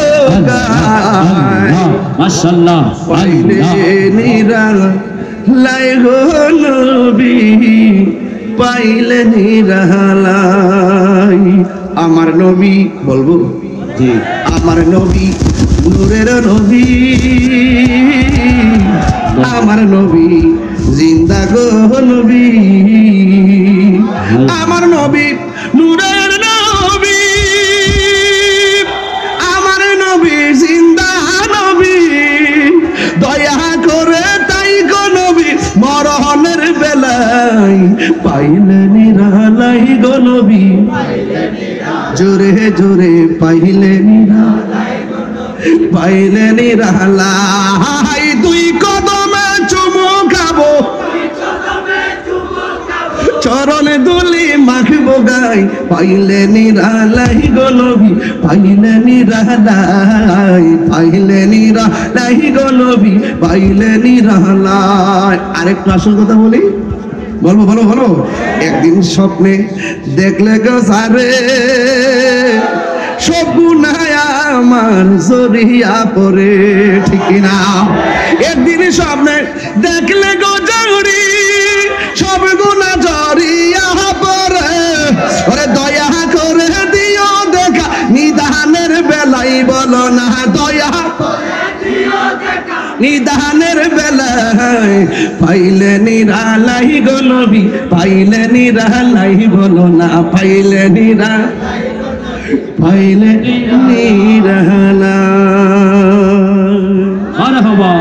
গায় মাশাআল্লাহ পাইলে নীরা লাই গো নবী পাইলে নীরা লাই আমার নবী বলবো জি আমার নবী নূরের নবী আমার নবী জিন্দা গো নবী আমার নবী নূরের নবী আমার নবী জিন্দা নবী দয়া করে তাই গো নবী মরণের বেলায় পাইলে নিরালাই গো নবী জোরে জোরে পাইলে পাইলে নিরালাই দুই কদমে চুমু খাবো চরণে দুলি মাখবো গাই পাইলে নিরালাই গো নবী পাইলে নিরালাই পাইলে নিরালাই গো নবী পাইলে নিরালাই আরেকটু আসল কথা বলি বলবো বলো বলো। একদিন স্বপ্নে দেখলে গো সারে সব গুনাহ আমার জড়িয়া পড়ে, ঠিক না? একদিন স্বপ্নে দেখলে গো জড়ি সব গুনাহ জড়িয়া পড়ে, ওরে দয়া করে দিও দেখা নিদানের বেলাই বলো না, দয়া নিদানের বেলায় পাইলে নিরালাই গো নবী, পাইলে নিরালাই বলো না, পাইলে পাইলে নিরালা। মারহাবা।